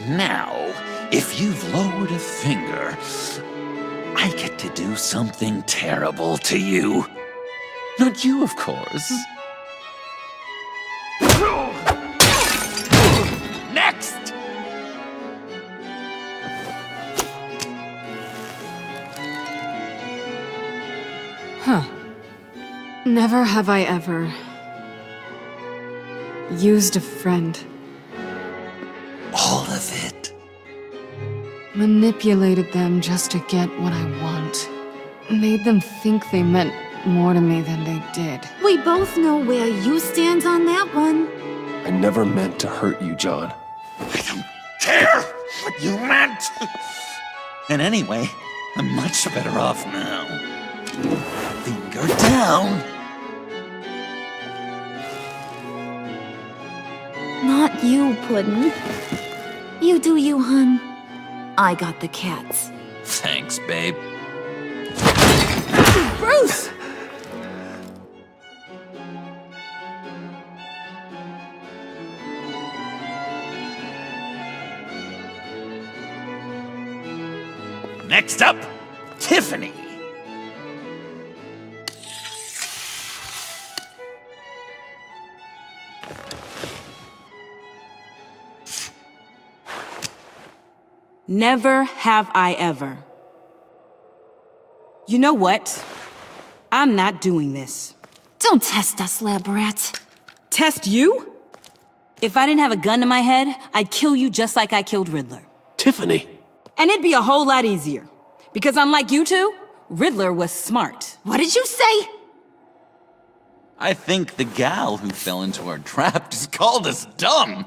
Now, if you've lowered a finger, I get to do something terrible to you. Not you, of course. Next! Huh. Never have I ever used a friend. All of it. Manipulated them just to get what I want. Made them think they meant more to me than they did. We both know where you stand on that one. I never meant to hurt you, John. I don't care what you meant. And anyway, I'm much better off now. Finger down. Not you, Puddin'. You do you, hun. I got the cats. Thanks, babe. Bruce! Next up, Tiffany. Never have I ever. You know what? I'm not doing this. Don't test us, lab rat. Test you? If I didn't have a gun to my head, I'd kill you just like I killed Riddler. Tiffany. And it'd be a whole lot easier. Because unlike you two, Riddler was smart. What did you say? I think the gal who fell into our trap just called us dumb.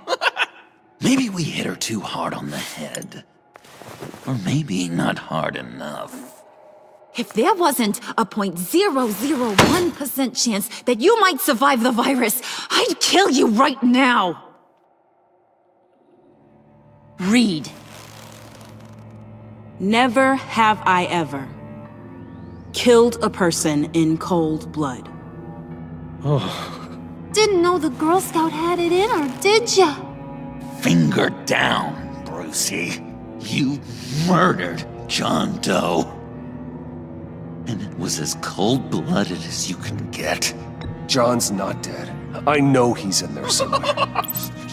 Maybe we hit her too hard on the head. Or maybe not hard enough. If there wasn't a 0.001% chance that you might survive the virus, I'd kill you right now. Read. Never have I ever killed a person in cold blood. Didn't know the Girl Scout had it in her, did ya? Finger down, Brucey. You murdered John Doe. And it was as cold-blooded as you can get. John's not dead. I know he's in there somewhere.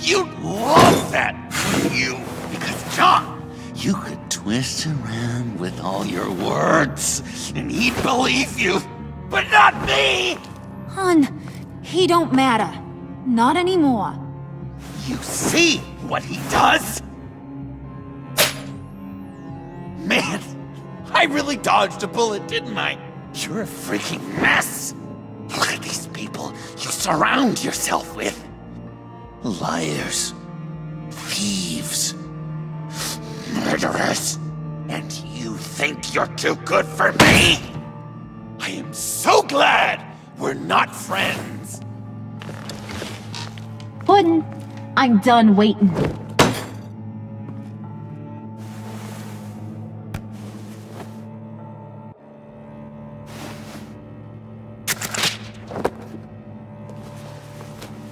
You'd love that, wouldn't you? Because John, you could twist around with all your words, and he'd believe you. But not me! Hun, he don't matter. Not anymore. You see what he does? Man, I really dodged a bullet, didn't I? You're a freaking mess. Look at these people you surround yourself with. Liars, thieves, murderers. And you think you're too good for me? I am so glad we're not friends. Puddin', I'm done waiting.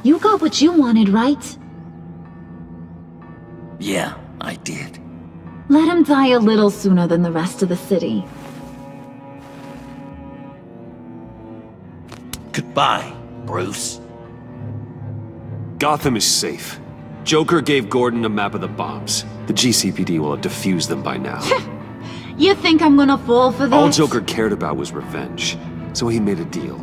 You got what you wanted, right? Yeah, I did. Let him die a little sooner than the rest of the city. Goodbye, Bruce. Gotham is safe. Joker gave Gordon a map of the bombs. The GCPD will have defused them by now. You think I'm gonna fall for this? All Joker cared about was revenge, so he made a deal.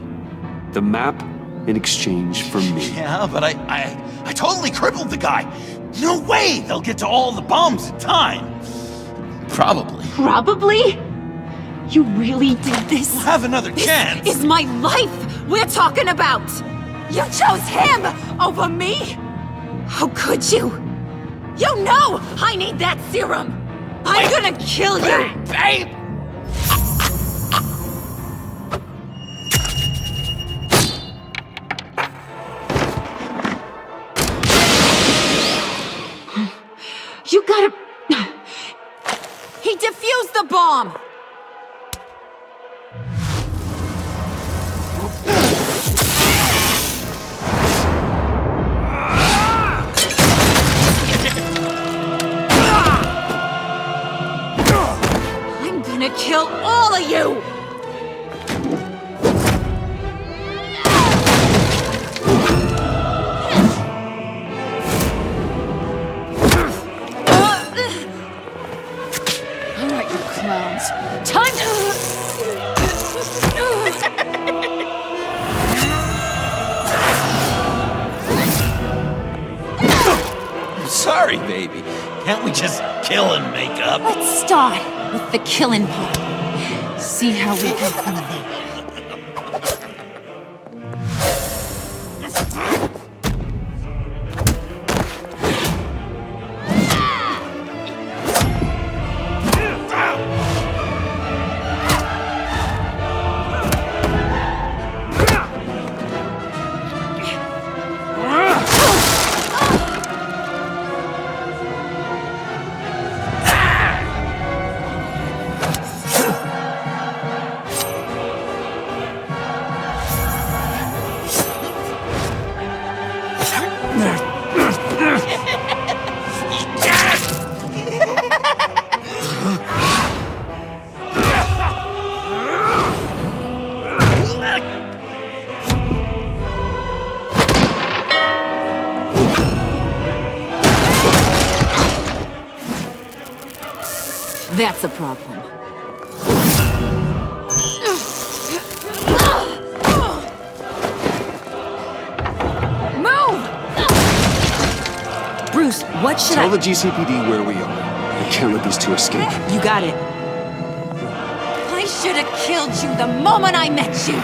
The map in exchange for me. Yeah, but I totally crippled the guy. No way they'll get to all the bombs in time. Probably. Probably? You really did this? We'll have another chance. This is my life we're talking about! You chose him over me? How could you? You know I need that serum! I'm gonna kill you! Babe! You gotta... He defused the bomb! I'm gonna kill all of you! Time to... Sorry, baby. Can't we just kill and make up? Let's start with the killing part. See how we go from there. That's a problem. Move! Bruce, what should Tell the GCPD where we are. I can't let these two escape. You got it. I should have killed you the moment I met you!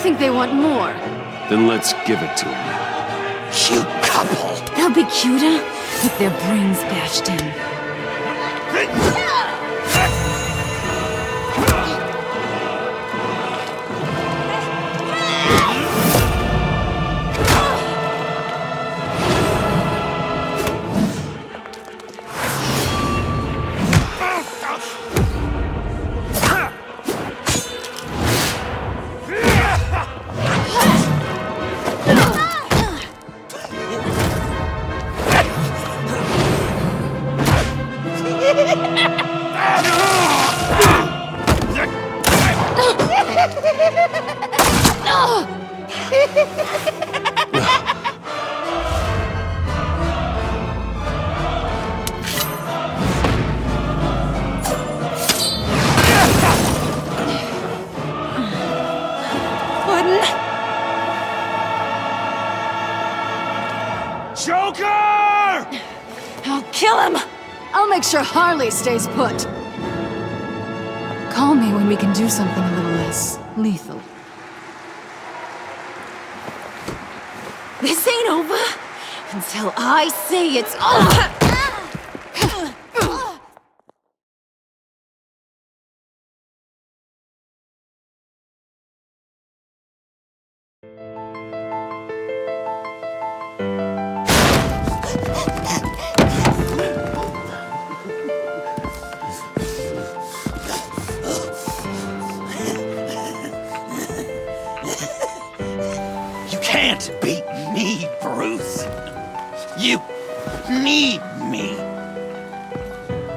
think they want more. Then let's give it to them. Cute couple. They'll be cuter with their brains bashed in. Joker! I'll kill him! I'll make sure Harley stays put. Call me when we can do something a little less lethal. This ain't over until I say it's over! You can't beat me, Bruce. You need me.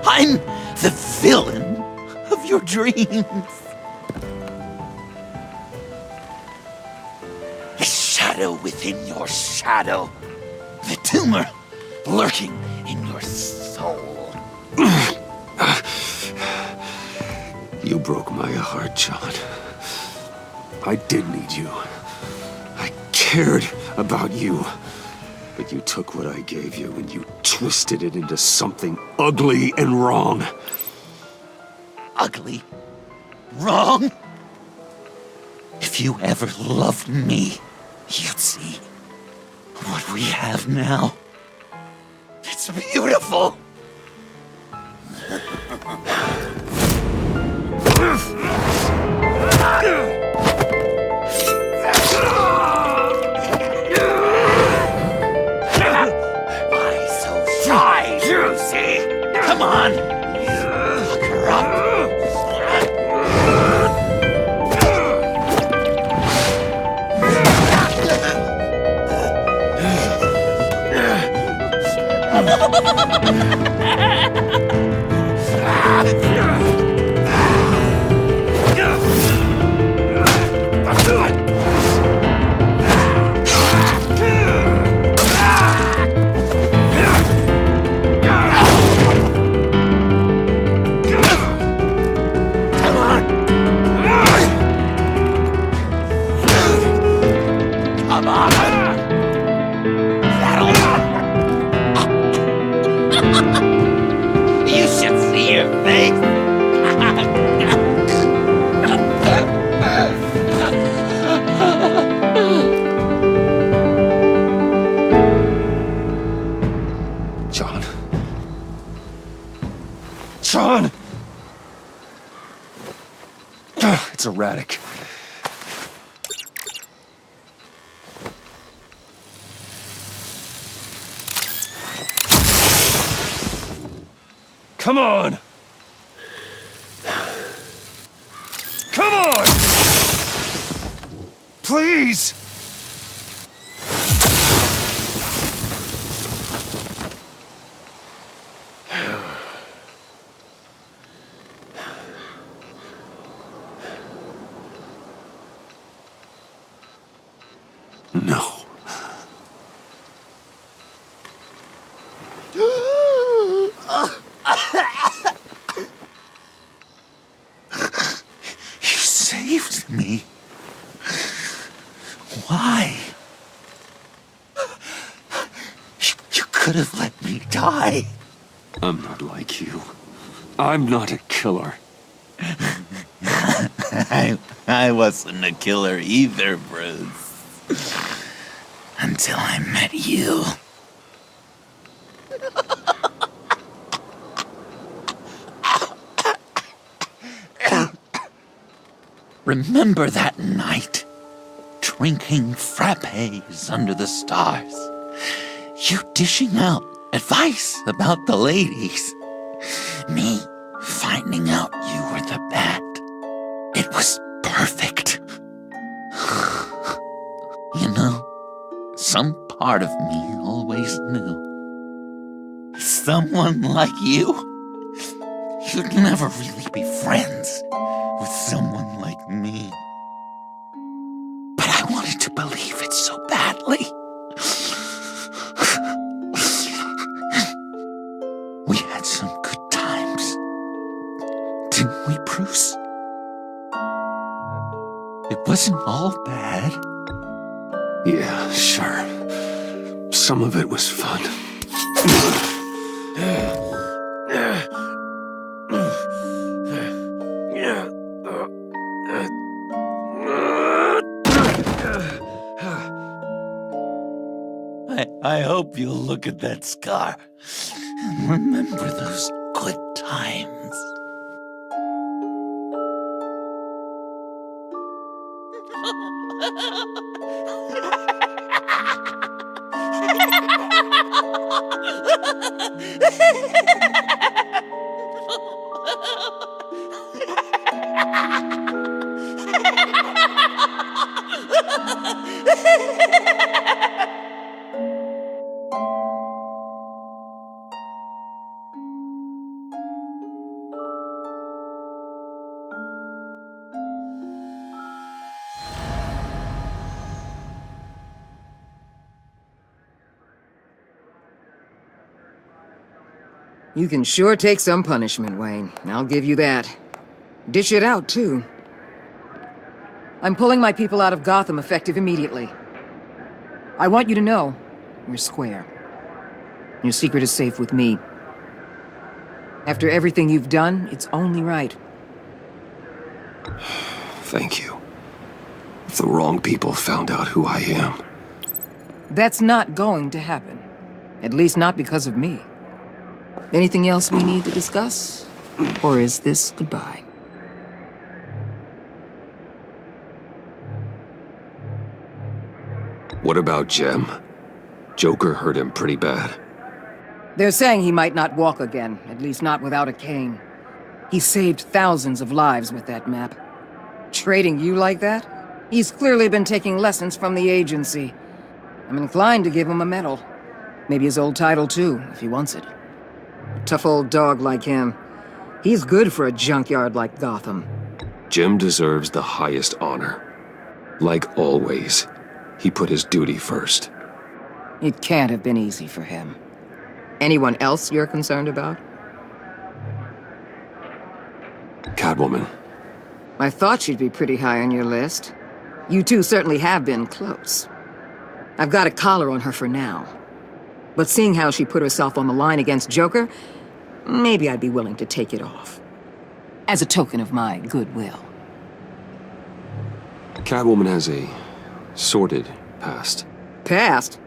I'm the villain of your dreams. The shadow within your shadow. The tumor lurking in your soul. You broke my heart, John. I did need you. I cared about you. But you took what I gave you and you twisted it into something ugly and wrong. Ugly? Wrong? If you ever loved me, you'd see what we have now. It's beautiful. Why so shy, Lucy? Come on. Look her up. Come on. You should see your face. John. John! It's erratic. Come on! Come on! Please! No. You saved me. Why? You could have let me die. I'm not like you. I'm not a killer. I wasn't a killer either, Bruce. Until I met you. Remember that night? Drinking frappes under the stars. You dishing out advice about the ladies. Me finding out you were the bat. It was perfect. You know, some part of me always knew. Someone like you, you'd never really be friends with someone like me. But I wanted to believe it so badly. We had some good times, didn't we, Bruce? It wasn't all bad. Yeah, sure. Some of it was fun. I hope you'll look at that scar and remember those good times. You can sure take some punishment, Wayne. I'll give you that. Dish it out, too. I'm pulling my people out of Gotham effective immediately. I want you to know, we're square. Your secret is safe with me. After everything you've done, it's only right. Thank you. If the wrong people found out who I am... That's not going to happen. At least not because of me. Anything else we need to discuss? Or is this goodbye? What about Jem? Joker hurt him pretty bad. They're saying he might not walk again, at least not without a cane. He saved thousands of lives with that map. Trading you like that? He's clearly been taking lessons from the agency. I'm inclined to give him a medal. Maybe his old title too, if he wants it. A tough old dog like him. He's good for a junkyard like Gotham. Jem deserves the highest honor. Like always, he put his duty first. It can't have been easy for him. Anyone else you're concerned about? Catwoman. I thought she'd be pretty high on your list. You two certainly have been close. I've got a collar on her for now. But seeing how she put herself on the line against Joker, maybe I'd be willing to take it off. As a token of my goodwill. Catwoman has a sordid past. Past?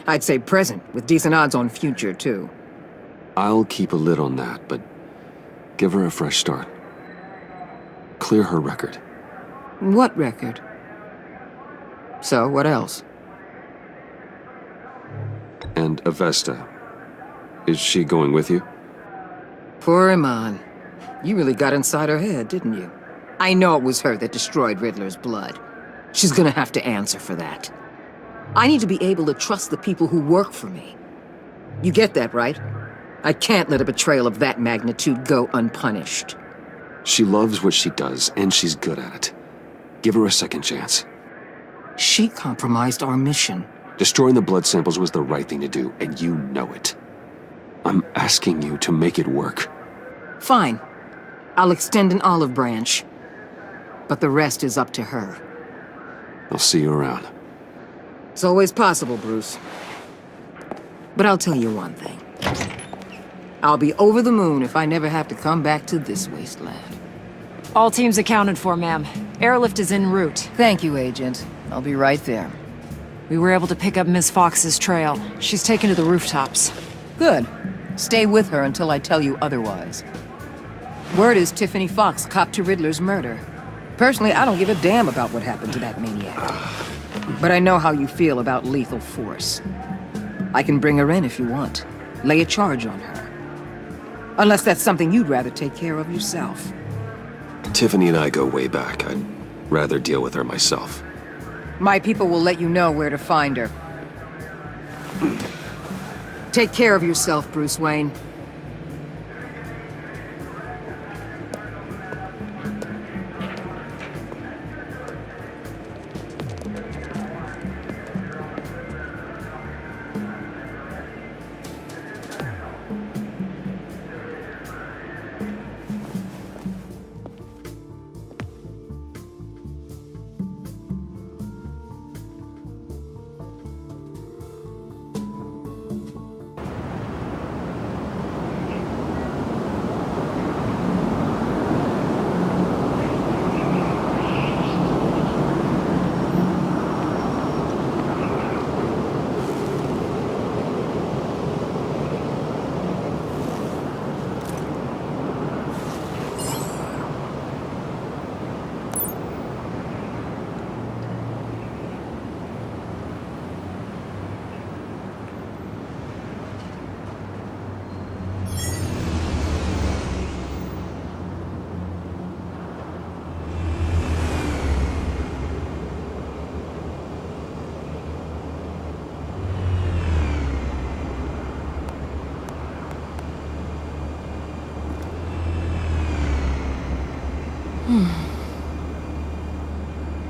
I'd say present, with decent odds on future, too. I'll keep a lid on that, but give her a fresh start. Clear her record. What record? So, what else? And Avesta. Is she going with you? Poor Iman. You really got inside her head, didn't you? I know it was her that destroyed Riddler's blood. She's gonna have to answer for that. I need to be able to trust the people who work for me. You get that, right? I can't let a betrayal of that magnitude go unpunished. She loves what she does, and she's good at it. Give her a second chance. She compromised our mission. Destroying the blood samples was the right thing to do, and you know it. I'm asking you to make it work. Fine. I'll extend an olive branch. But the rest is up to her. I'll see you around. It's always possible, Bruce. But I'll tell you one thing. I'll be over the moon if I never have to come back to this wasteland. All teams accounted for, ma'am. Airlift is en route. Thank you, Agent. I'll be right there. We were able to pick up Miss Fox's trail. She's taken to the rooftops. Good. Stay with her until I tell you otherwise. Word is Tiffany Fox copped to Riddler's murder. Personally, I don't give a damn about what happened to that maniac. But I know how you feel about lethal force. I can bring her in if you want. Lay a charge on her. Unless that's something you'd rather take care of yourself. Tiffany and I go way back. I'd rather deal with her myself. My people will let you know where to find her. Take care of yourself, Bruce Wayne.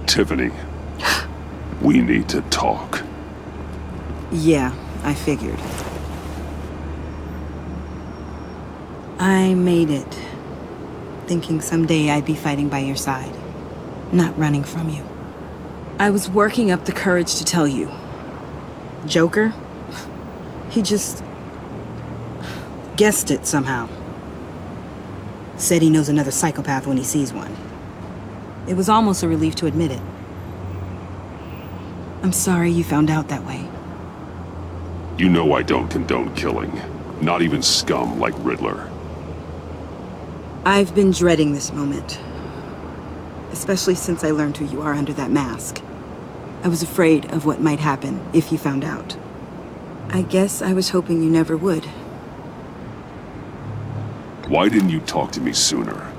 Tiffany, we need to talk. Yeah, I figured. I made it, thinking someday I'd be fighting by your side, not running from you. I was working up the courage to tell you. Joker? He just guessed it somehow. Said he knows another psychopath when he sees one. It was almost a relief to admit it. I'm sorry you found out that way. You know I don't condone killing. Not even scum like Riddler. I've been dreading this moment. Especially since I learned who you are under that mask. I was afraid of what might happen if you found out. I guess I was hoping you never would. Why didn't you talk to me sooner?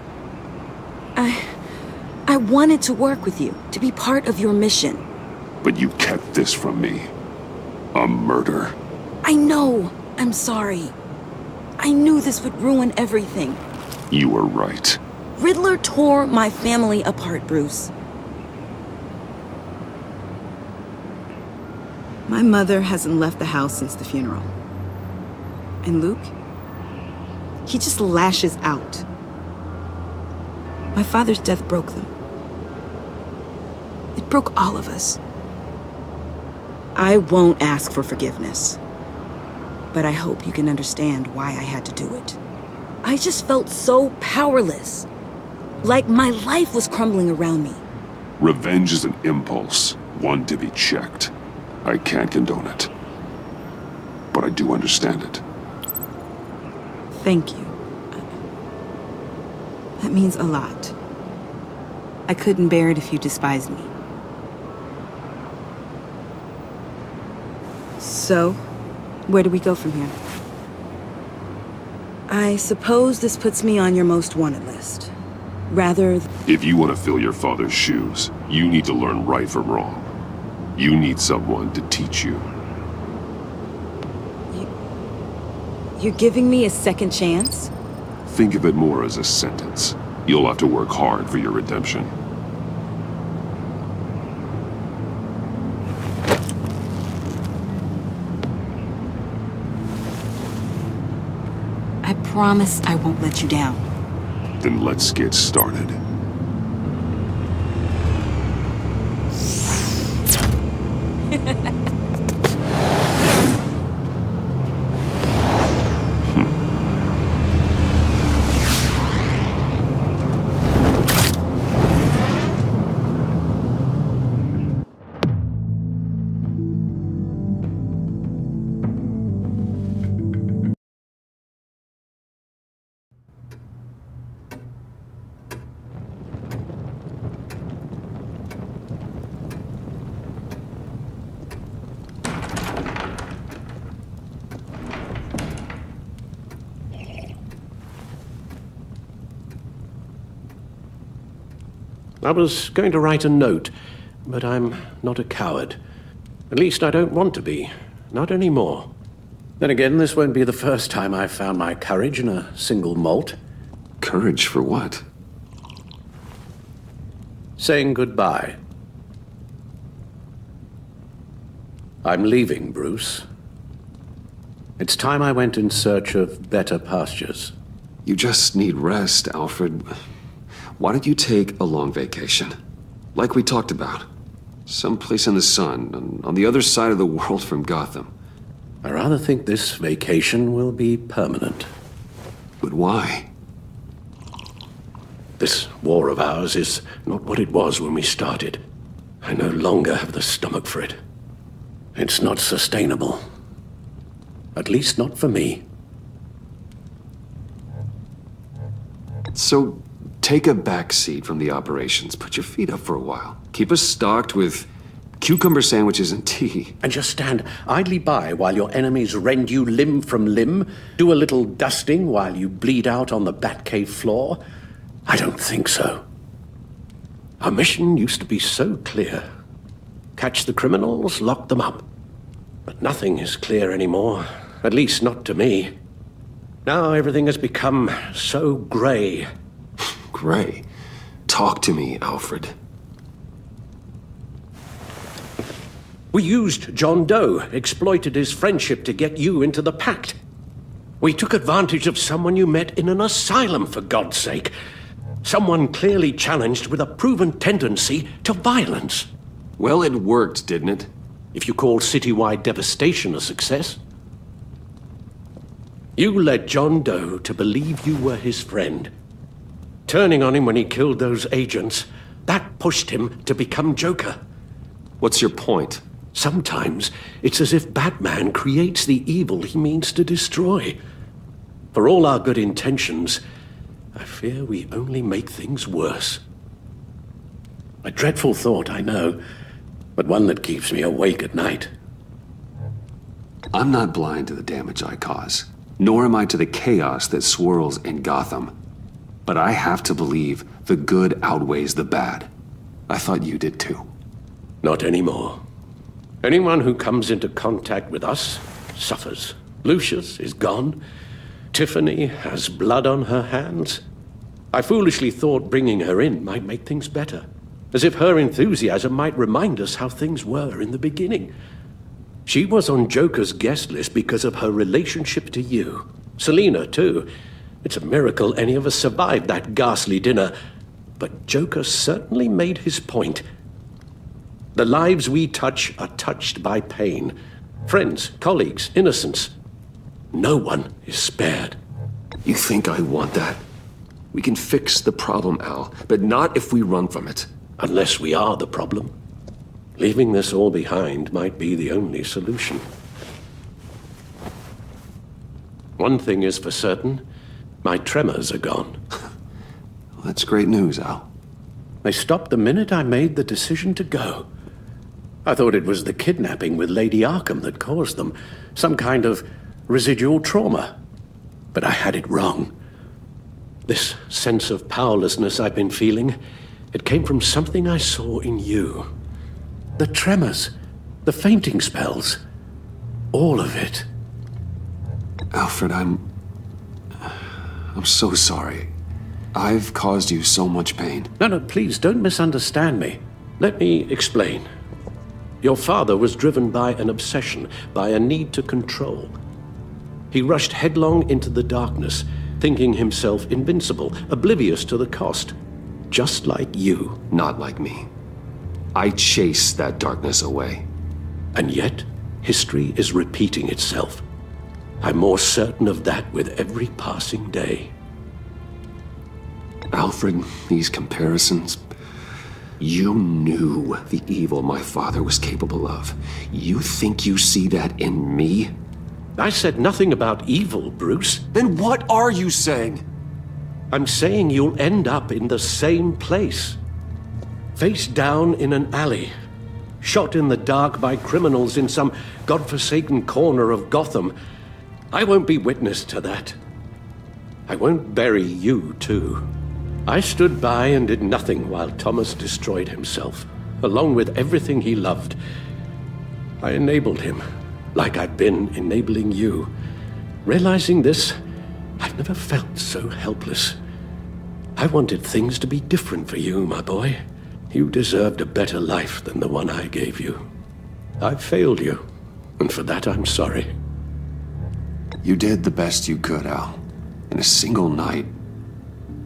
I wanted to work with you, to be part of your mission. But you kept this from me. A murder. I know. I'm sorry. I knew this would ruin everything. You were right. Riddler tore my family apart, Bruce. My mother hasn't left the house since the funeral. And Luke? He just lashes out. My father's death broke them. It broke all of us. I won't ask for forgiveness. But I hope you can understand why I had to do it. I just felt so powerless. Like my life was crumbling around me. Revenge is an impulse, one to be checked. I can't condone it. But I do understand it. Thank you. That means a lot. I couldn't bear it if you despised me. So, where do we go from here? I suppose this puts me on your most wanted list. Rather... If you want to fill your father's shoes, you need to learn right from wrong. You need someone to teach you. You're giving me a second chance? Think of it more as a sentence. You'll have to work hard for your redemption. I promise I won't let you down. Then let's get started. I was going to write a note, but I'm not a coward. At least I don't want to be. Not anymore. Then again, this won't be the first time I've found my courage in a single malt. Courage for what? Saying goodbye. I'm leaving, Bruce. It's time I went in search of better pastures. You just need rest, Alfred. Why don't you take a long vacation? Like we talked about. Someplace in the sun, on the other side of the world from Gotham. I rather think this vacation will be permanent. But why? This war of ours is not what it was when we started. I no longer have the stomach for it. It's not sustainable. At least not for me. So, take a back seat from the operations. Put your feet up for a while. Keep us stocked with cucumber sandwiches and tea. And just stand idly by while your enemies rend you limb from limb? Do a little dusting while you bleed out on the Batcave floor? I don't think so. Our mission used to be so clear. Catch the criminals, lock them up. But nothing is clear anymore. At least not to me. Now everything has become so grey. Grey? Talk to me, Alfred. We used John Doe, exploited his friendship to get you into the pact. We took advantage of someone you met in an asylum, for God's sake. Someone clearly challenged with a proven tendency to violence. Well, it worked, didn't it? If you call citywide devastation a success. You led John Doe to believe you were his friend. Turning on him when he killed those agents, that pushed him to become Joker. What's your point? Sometimes it's as if Batman creates the evil he means to destroy. For all our good intentions, I fear we only make things worse. A dreadful thought, I know, but one that keeps me awake at night. I'm not blind to the damage I cause, nor am I to the chaos that swirls in Gotham. But I have to believe the good outweighs the bad. I thought you did too. Not anymore. Anyone who comes into contact with us suffers. Lucius is gone. Tiffany has blood on her hands. I foolishly thought bringing her in might make things better, as if her enthusiasm might remind us how things were in the beginning. She was on Joker's guest list because of her relationship to you. Selina, too. It's a miracle any of us survived that ghastly dinner. But Joker certainly made his point. The lives we touch are touched by pain. Friends, colleagues, innocents. No one is spared. You think I want that? We can fix the problem, Al, but not if we run from it. Unless we are the problem. Leaving this all behind might be the only solution. One thing is for certain, my tremors are gone. Well, that's great news, Al. They stopped the minute I made the decision to go. I thought it was the kidnapping with Lady Arkham that caused them, some kind of residual trauma. But I had it wrong. This sense of powerlessness I've been feeling, it came from something I saw in you. The tremors, the fainting spells, all of it. Alfred, I'm so sorry. I've caused you so much pain. No, please, don't misunderstand me. Let me explain. Your father was driven by an obsession, by a need to control. He rushed headlong into the darkness, thinking himself invincible, oblivious to the cost. Just like you. Not like me. I chased that darkness away. And yet, history is repeating itself. I'm more certain of that with every passing day. Alfred, these comparisons... You knew the evil my father was capable of. You think you see that in me? I said nothing about evil, Bruce. Then what are you saying? I'm saying you'll end up in the same place. Face down in an alley. Shot in the dark by criminals in some godforsaken corner of Gotham. I won't be witness to that. I won't bury you, too. I stood by and did nothing while Thomas destroyed himself, along with everything he loved. I enabled him, like I'd been enabling you. Realizing this, I've never felt so helpless. I wanted things to be different for you, my boy. You deserved a better life than the one I gave you. I failed you, and for that I'm sorry. You did the best you could, Al. In a single night,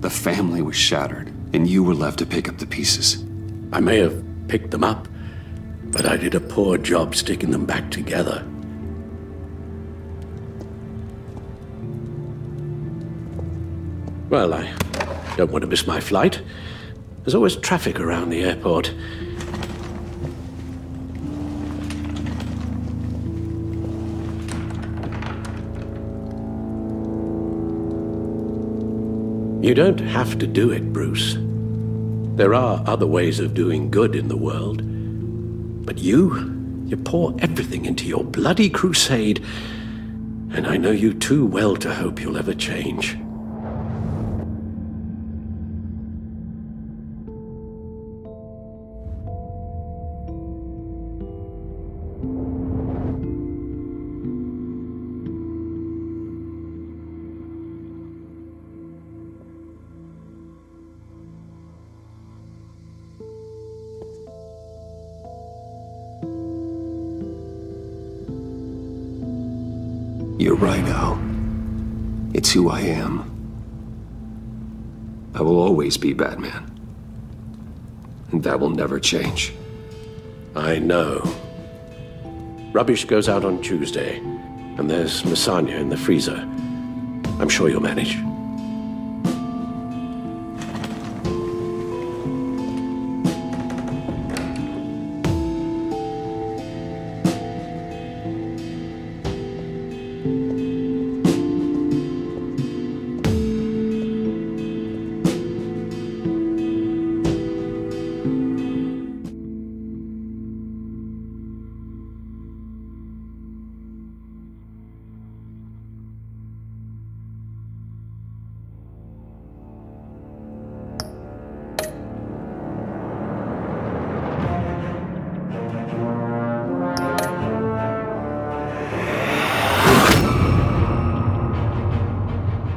the family was shattered, and you were left to pick up the pieces. I may have picked them up, but I did a poor job sticking them back together. Well, I don't want to miss my flight. There's always traffic around the airport. You don't have to do it, Bruce. There are other ways of doing good in the world. But you pour everything into your bloody crusade, and I know you too well to hope you'll ever change. You're right, Al. It's who I am. I will always be Batman. And that will never change. I know. Rubbish goes out on Tuesday, and there's lasagna in the freezer. I'm sure you'll manage.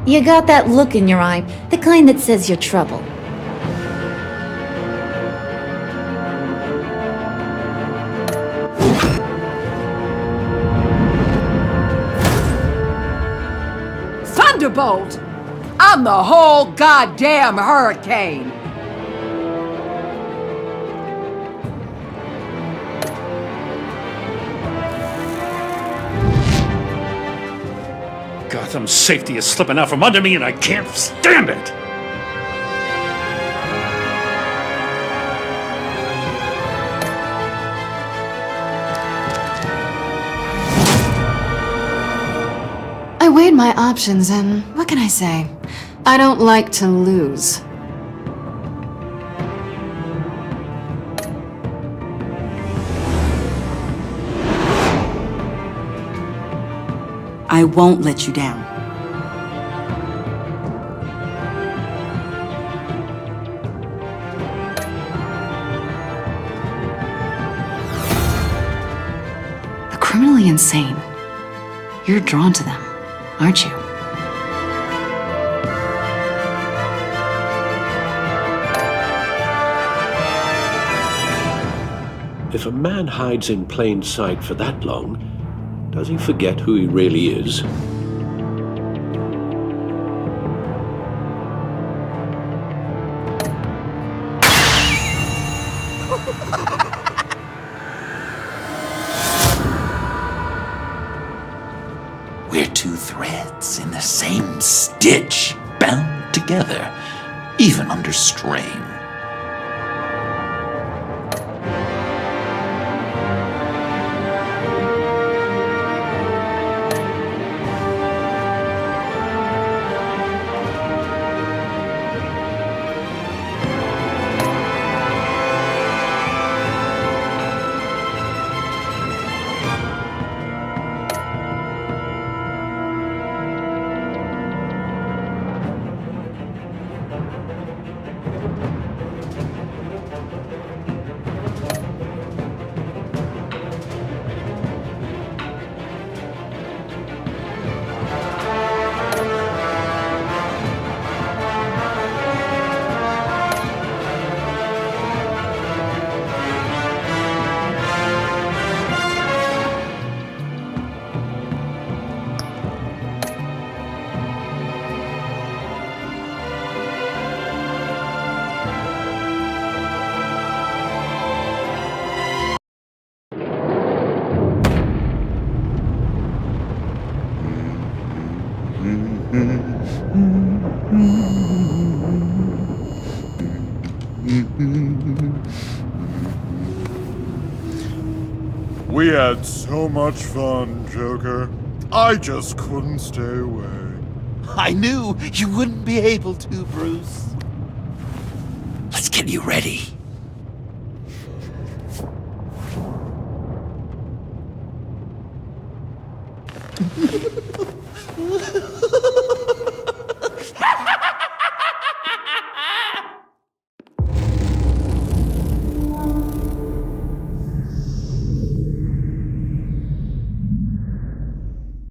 You got that look in your eye, the kind that says you're trouble. Thunderbolt! I'm the whole goddamn hurricane! Gotham's safety is slipping out from under me and I can't stand it! I weighed my options and what can I say? I don't like to lose. I won't let you down. The criminally insane. You're drawn to them, aren't you? If a man hides in plain sight for that long, does he forget who he really is? We're two threads in the same stitch, bound together, even under strain. We had so much fun, Joker. I just couldn't stay away. I knew you wouldn't be able to, Bruce. Let's get you ready.